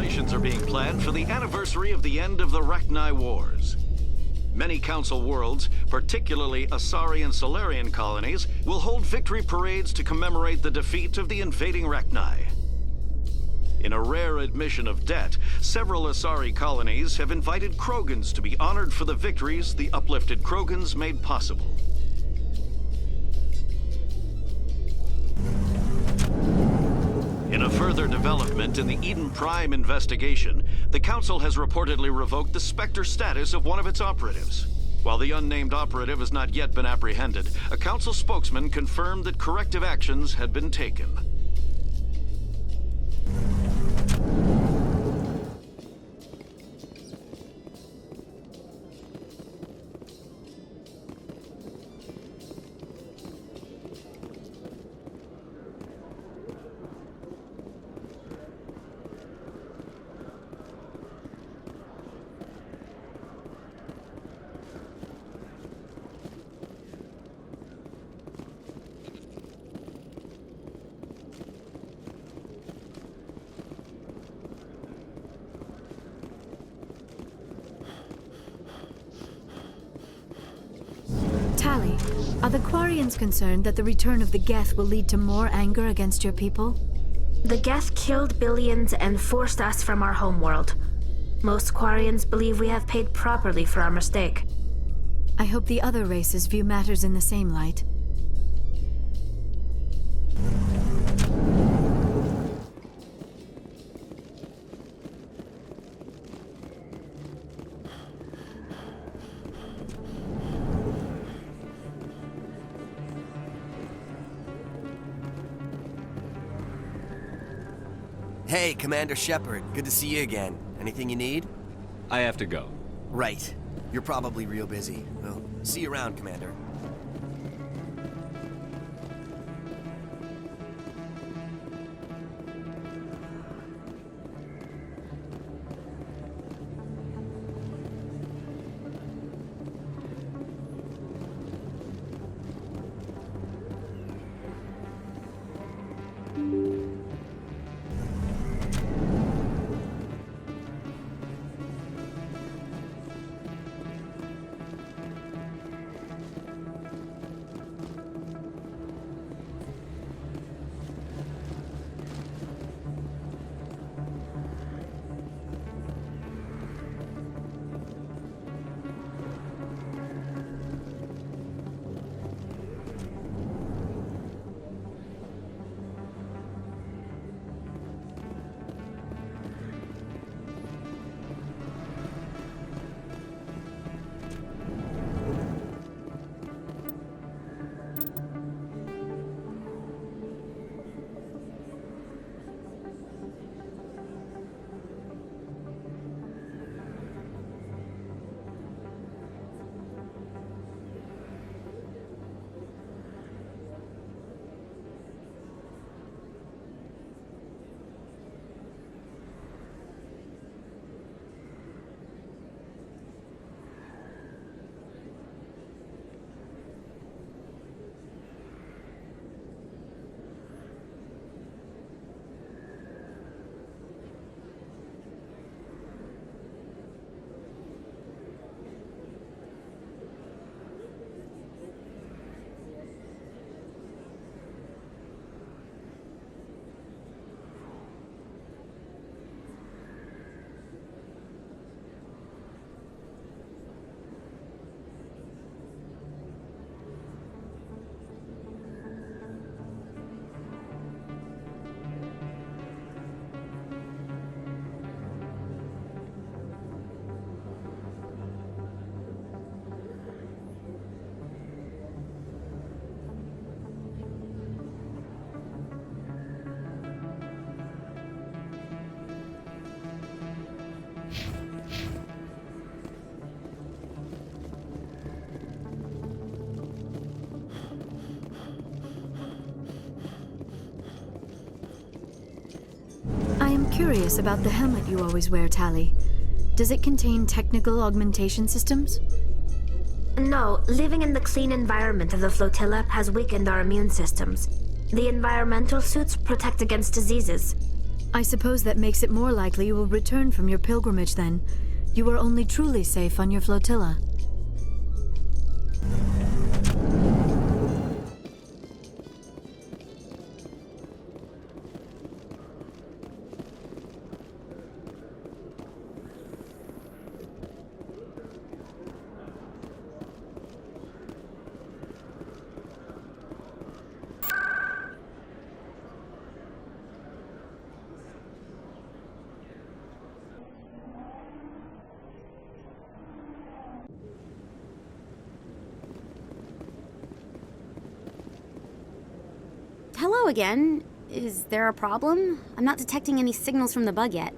L: celebrations are being planned for the anniversary of the end of the Rachni Wars. Many Council worlds, particularly Asari and Solarian colonies, will hold victory parades to commemorate the defeat of the invading Rachni. In a rare admission of debt, several Asari colonies have invited Krogans to be honored for the victories the uplifted Krogans made possible. In a further development in the Eden Prime investigation, the Council has reportedly revoked the Spectre status of one of its operatives. While the unnamed operative has not yet been apprehended, a Council spokesman confirmed that corrective actions had been taken.
I: Tali, are the Quarians concerned that the return of the Geth will lead to more anger against your people?
G: The Geth killed billions and forced us from our homeworld. Most Quarians believe we have paid properly for our mistake.
I: I hope the other races view matters in the same light.
C: Hey, Commander Shepard. Good to see you again. Anything you need?
B: I have to go.
C: Right. You're probably real busy. Well, see you around, Commander.
I: I am curious about the helmet you always wear, Tali. Does it contain technical augmentation systems?
G: No, living in the clean environment of the flotilla has weakened our immune systems. The environmental suits protect against diseases.
I: I suppose that makes it more likely you will return from your pilgrimage then. You are only truly safe on your flotilla.
S: Hello again. Is there a problem? I'm not detecting any signals from the bug yet.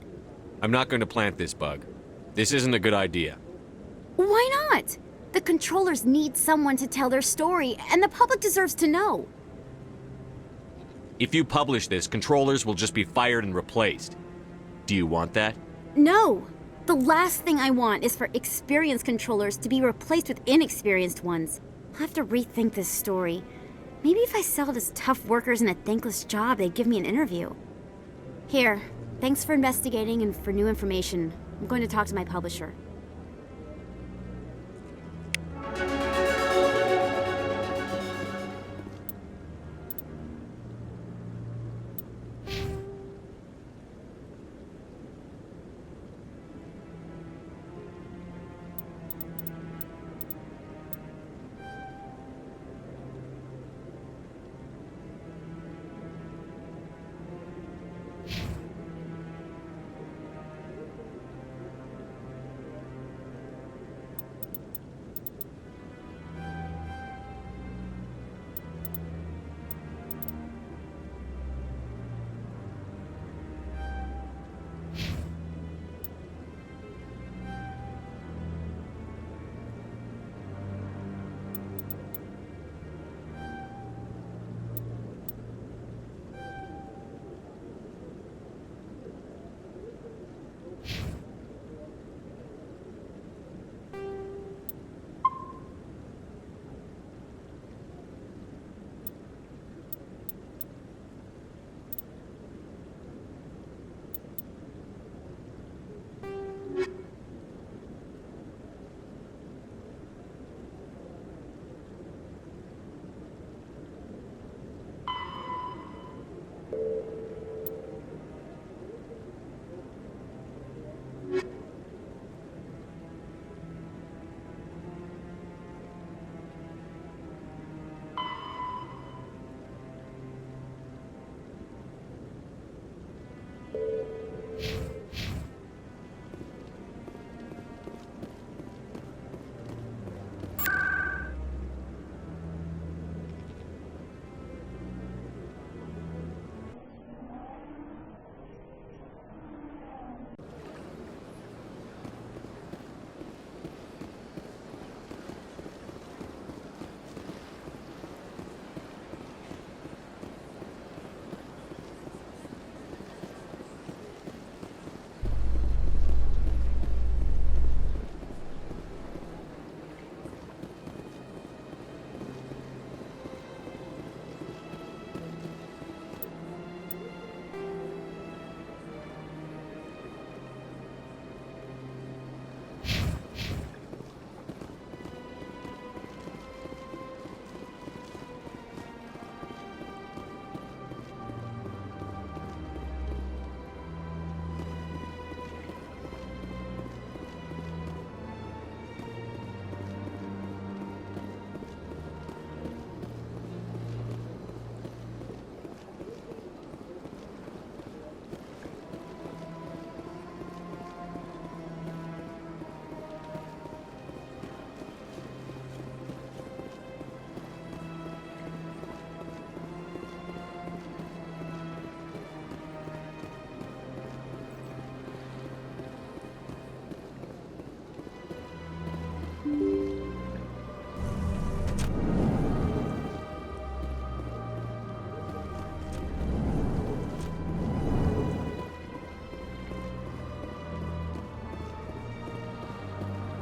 B: I'm not going to plant this bug. This isn't a good idea.
S: Why not? The controllers need someone to tell their story, and the public deserves to know.
B: If you publish this, controllers will just be fired and replaced. Do you want that?
S: No! The last thing I want is for experienced controllers to be replaced with inexperienced ones. I'll have to rethink this story. Maybe if I sell it as tough workers in a thankless job, they'd give me an interview. Here, thanks for investigating and for new information. I'm going to talk to my publisher.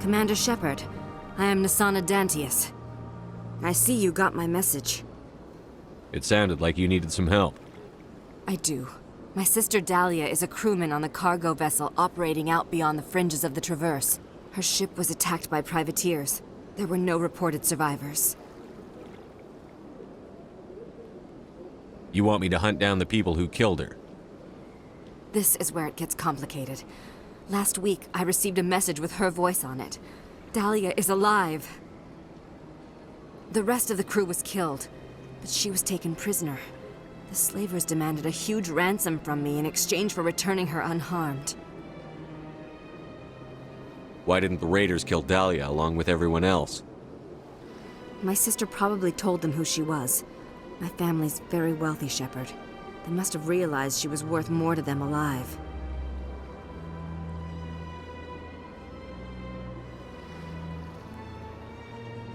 D: Commander Shepard, I am Nasana Dantius. I see you got my message.
B: It sounded like you needed some help.
D: I do. My sister Dahlia is a crewman on the cargo vessel operating out beyond the fringes of the Traverse. Her ship was attacked by privateers. There were no reported survivors.
B: You want me to hunt down the people who killed her?
D: This is where it gets complicated. Last week, I received a message with her voice on it. Dahlia is alive. The rest of the crew was killed, but she was taken prisoner. The slavers demanded a huge ransom from me in exchange for returning her unharmed.
B: Why didn't the raiders kill Dahlia along with everyone else?
D: My sister probably told them who she was. My family's very wealthy, Shepard. They must have realized she was worth more to them alive.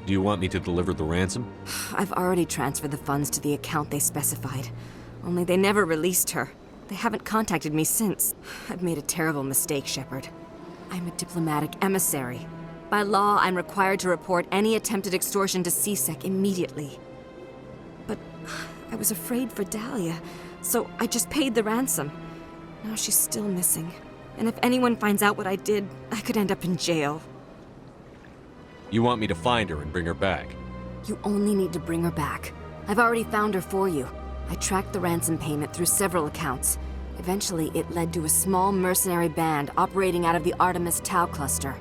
B: Do you want me to deliver the ransom?
D: I've already transferred the funds to the account they specified. Only they never released her. They haven't contacted me since. I've made a terrible mistake, Shepard. I'm a diplomatic emissary. By law, I'm required to report any attempted extortion to C-Sec immediately. But I was afraid for Dahlia, so I just paid the ransom. Now she's still missing. And if anyone finds out what I did, I could end up in jail.
B: You want me to find her and bring her back?
D: You only need to bring her back. I've already found her for you. I tracked the ransom payment through several accounts. Eventually, it led to a small mercenary band operating out of the Artemis Tau cluster.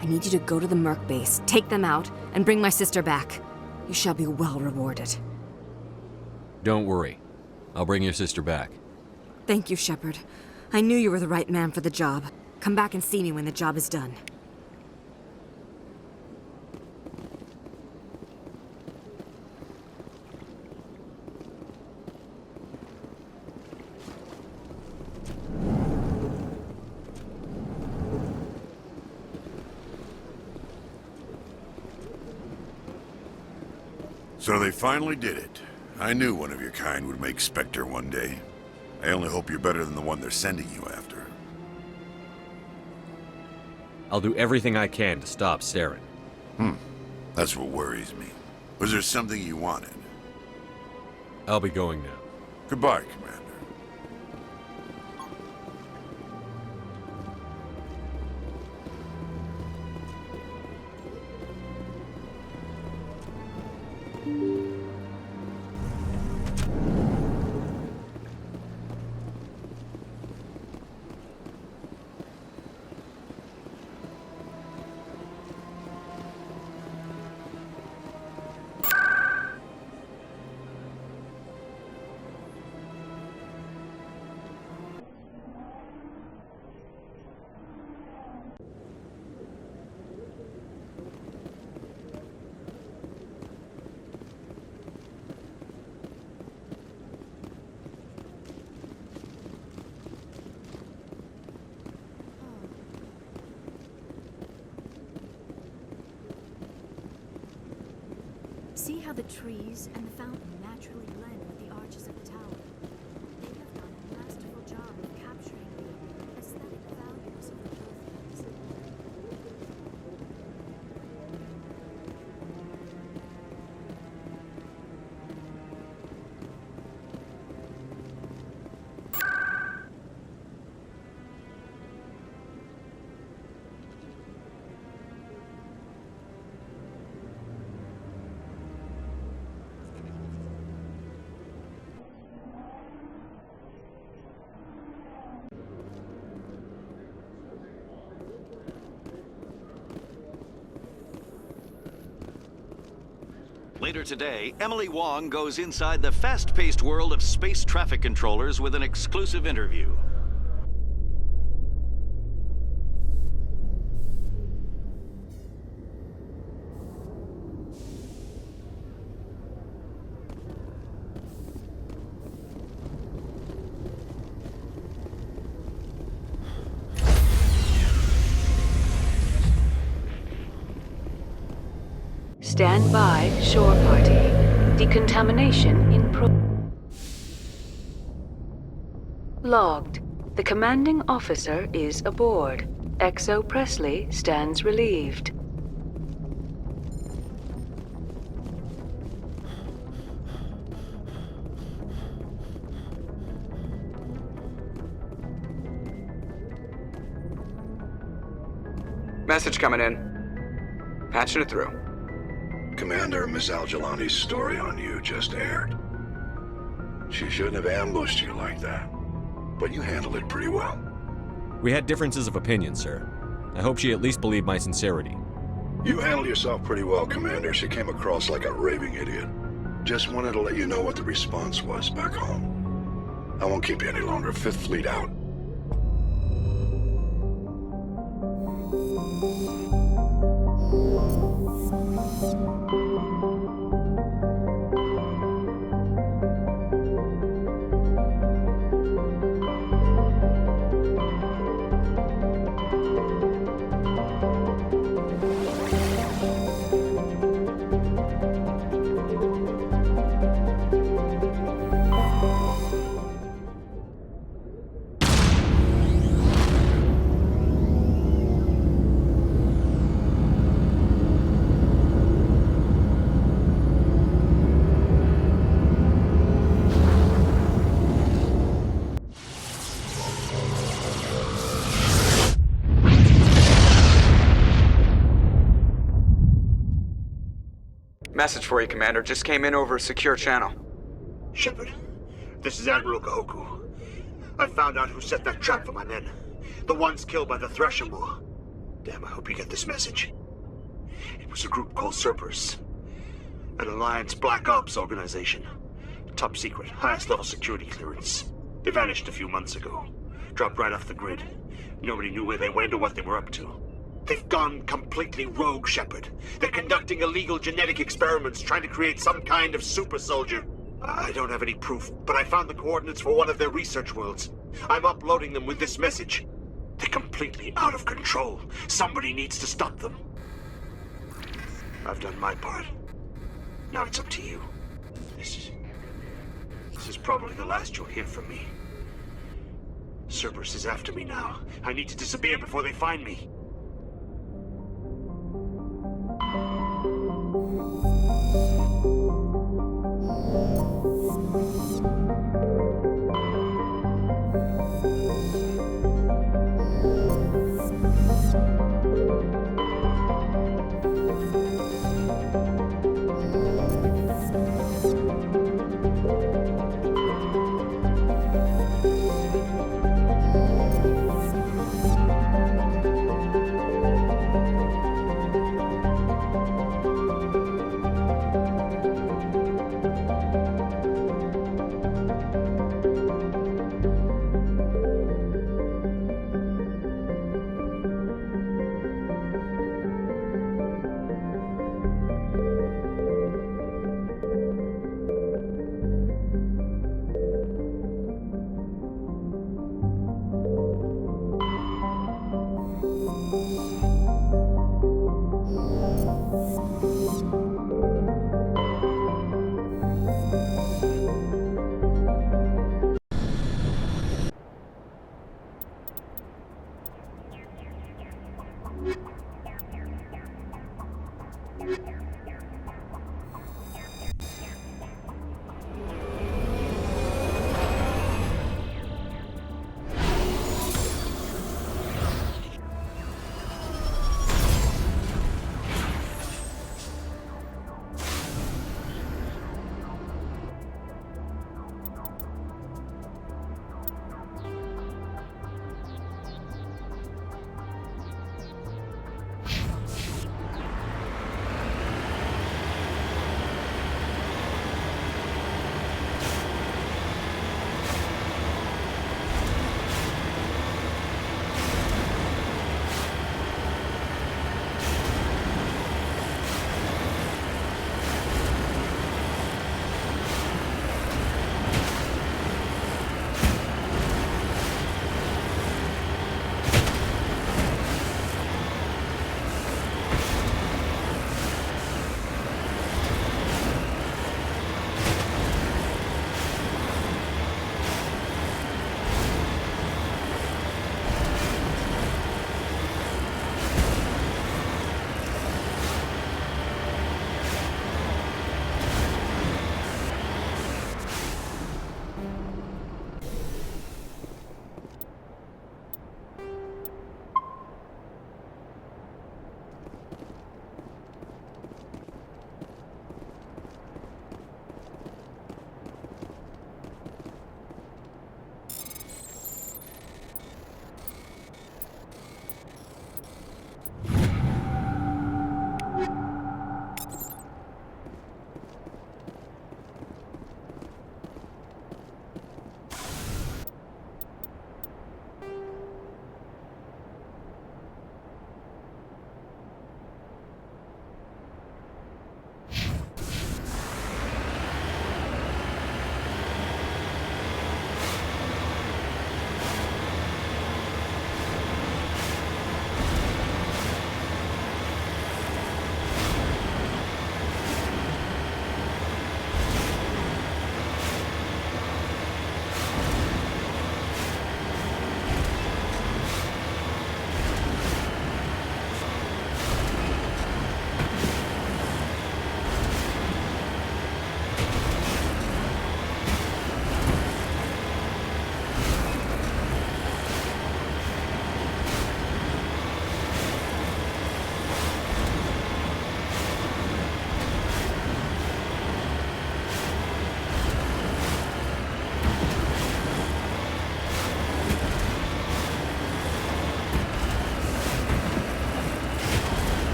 D: I need you to go to the Merc base, take them out, and bring my sister back. You shall be well rewarded.
B: Don't worry. I'll bring your sister back.
D: Thank you, Shepard. I knew you were the right man for the job. Come back and see me when the job is done.
E: So they finally did it. I knew one of your kind would make Spectre one day. I only hope you're better than the one they're sending you after.
B: I'll do everything I can to stop Saren.
E: That's what worries me. Was there something you wanted?
B: I'll be going now.
E: Goodbye, Commander.
I: See how the trees and the fountain naturally blend with the arches of the tower. They have done a masterful job of capturing the aesthetic values of the buildings.
L: Later today, Emily Wong goes inside the fast-paced world of space traffic controllers with an exclusive interview.
J: Stand by, shore party. Decontamination in Logged. The commanding officer is aboard. XO Presley stands relieved.
A: Message coming in. Patching it through.
H: Commander, Miss Al-Jalani's story on you just aired. She shouldn't have ambushed you like that, but you handled it pretty well.
B: We had differences of opinion, sir. I hope she at least believed my sincerity.
H: You handled yourself pretty well, Commander. She came across like a raving idiot. Just wanted to let you know what the response was back home. I won't keep you any longer. Fifth Fleet out.
A: Message for you, Commander. Just came in over a secure channel.
T: Shepard, this is Admiral Kahoku. I found out who set that trap for my men. The ones killed by the Thresher Maw. Damn, I hope you get this message. It was a group called Cerberus. An Alliance Black Ops organization. Top secret, highest level security clearance. They vanished a few months ago. Dropped right off the grid. Nobody knew where they went or what they were up to. They've gone completely rogue, Shepard. They're conducting illegal genetic experiments, trying to create some kind of super soldier. I don't have any proof, but I found the coordinates for one of their research worlds. I'm uploading them with this message. They're completely out of control. Somebody needs to stop them. I've done my part. Now it's up to you. This is probably the last you'll hear from me. Cerberus is after me now. I need to disappear before they find me.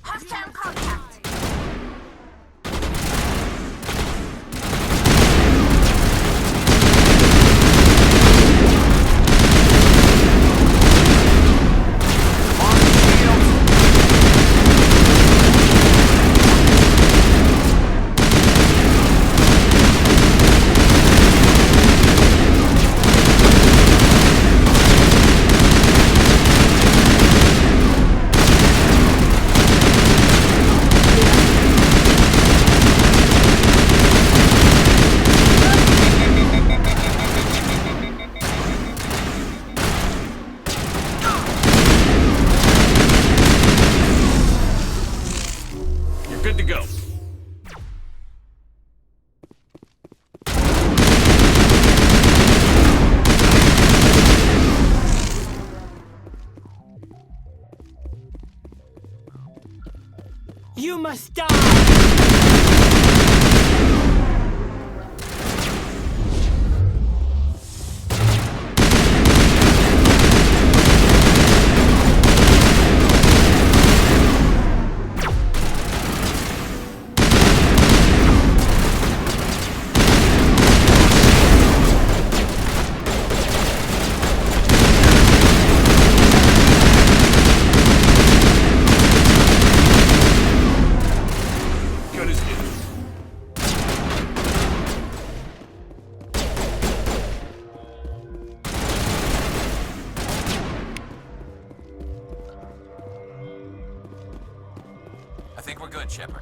G: Hostile contact.
B: Good to go.
F: You must die!
V: I think we're good, Shepard.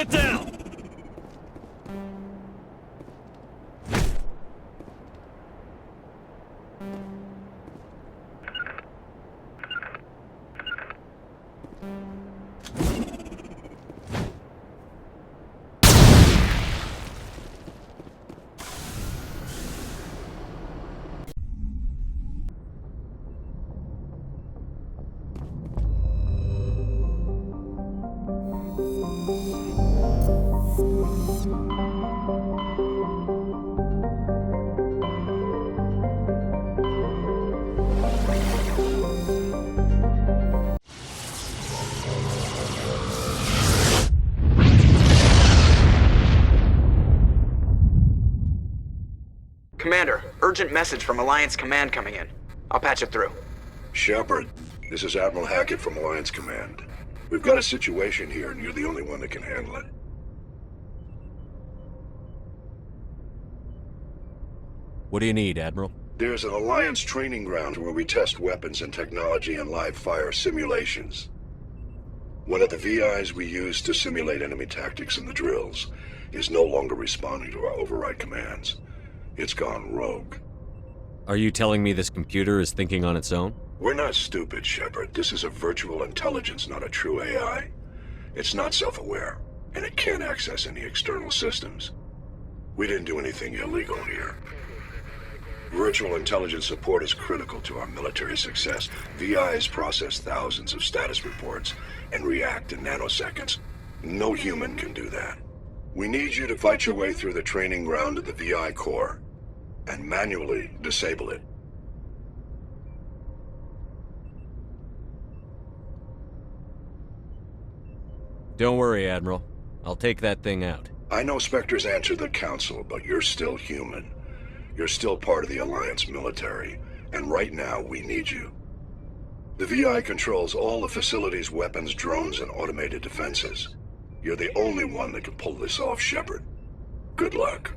M: Get down!
A: Commander, urgent message from Alliance Command coming in. I'll patch it through.
H: Shepard, this is Admiral Hackett from Alliance Command. We've got a situation here, and you're the only one that can handle it.
B: What do you need, Admiral?
H: There's an Alliance training ground where we test weapons and technology in live fire simulations. One of the VIs we use to simulate enemy tactics in the drills is no longer responding to our override commands. It's gone rogue.
B: Are you telling me this computer is thinking on its own?
H: We're not stupid, Shepard. This is a virtual intelligence, not a true AI. It's not self-aware, and it can't access any external systems. We didn't do anything illegal here. Virtual intelligence support is critical to our military success. VIs process thousands of status reports and react in nanoseconds. No human can do that. We need you to fight your way through the training ground of the VI core and manually disable it.
B: Don't worry, Admiral. I'll take that thing out.
H: I know Spectres answered the Council, but you're still human. You're still part of the Alliance military, and right now we need you. The VI controls all the facility's weapons, drones, and automated defenses. You're the only one that can pull this off, Shepard. Good luck.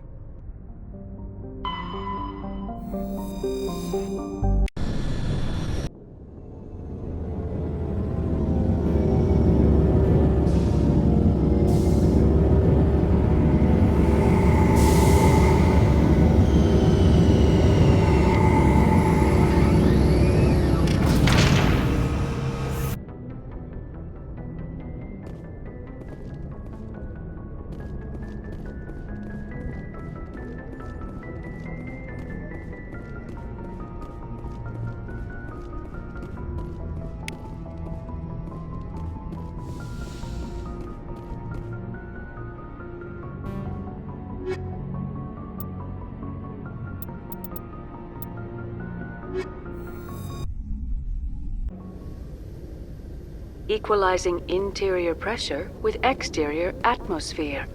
J: Equalizing interior pressure with exterior atmosphere.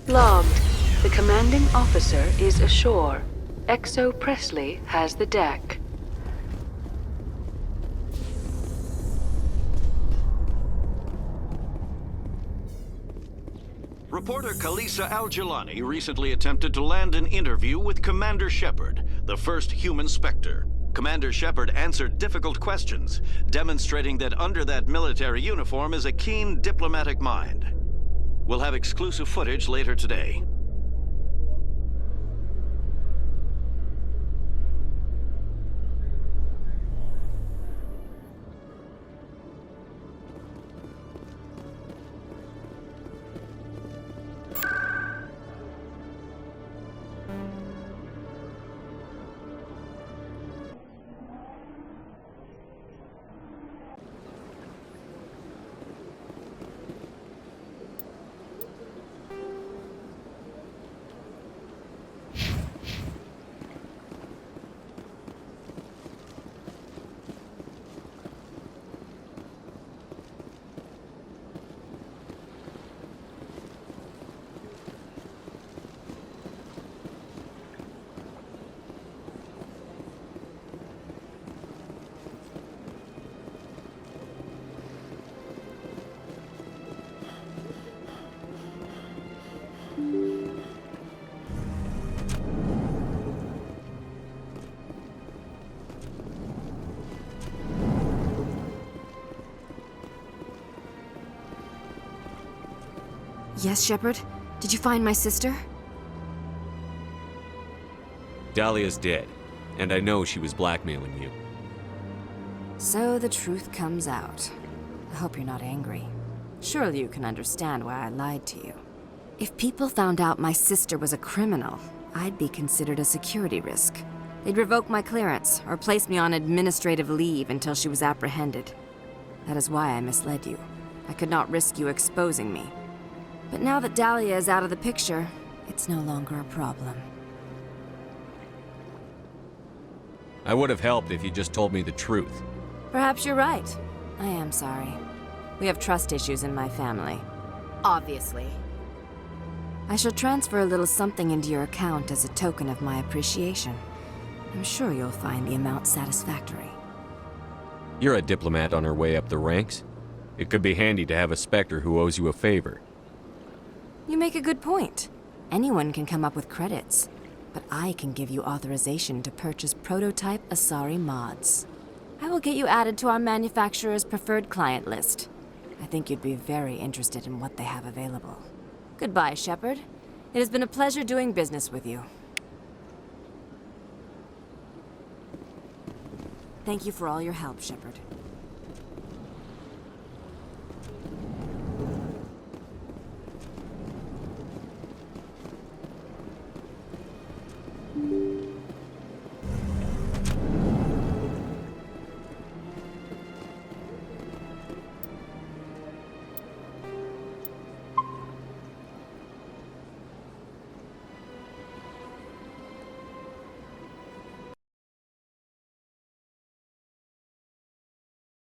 J: Logged. The commanding officer is ashore. XO Presley has the deck.
L: Reporter Kalisa Al-Jilani recently attempted to land an interview with Commander Shepard, the first human Spectre. Commander Shepard answered difficult questions, demonstrating that under that military uniform is a keen diplomatic mind. We'll have exclusive footage later today.
D: Yes, Shepard? Did you find my sister?
B: Dahlia's dead, and I know she was blackmailing you.
D: So the truth comes out. I hope you're not angry. Surely you can understand why I lied to you. If people found out my sister was a criminal, I'd be considered a security risk. They'd revoke my clearance or place me on administrative leave until she was apprehended. That is why I misled you. I could not risk you exposing me. But now that Dahlia is out of the picture, it's no longer a problem.
B: I would have helped if you just told me the truth.
D: Perhaps you're right. I am sorry. We have trust issues in my family. Obviously. I shall transfer a little something into your account as a token of my appreciation. I'm sure you'll find the amount satisfactory.
B: You're a diplomat on her way up the ranks. It could be handy to have a Spectre who owes you a favor.
D: You make a good point. Anyone can come up with credits, but I can give you authorization to purchase prototype Asari mods. I will get you added to our manufacturer's preferred client list. I think you'd be very interested in what they have available. Goodbye, Shepard. It has been a pleasure doing business with you. Thank you for all your help, Shepard.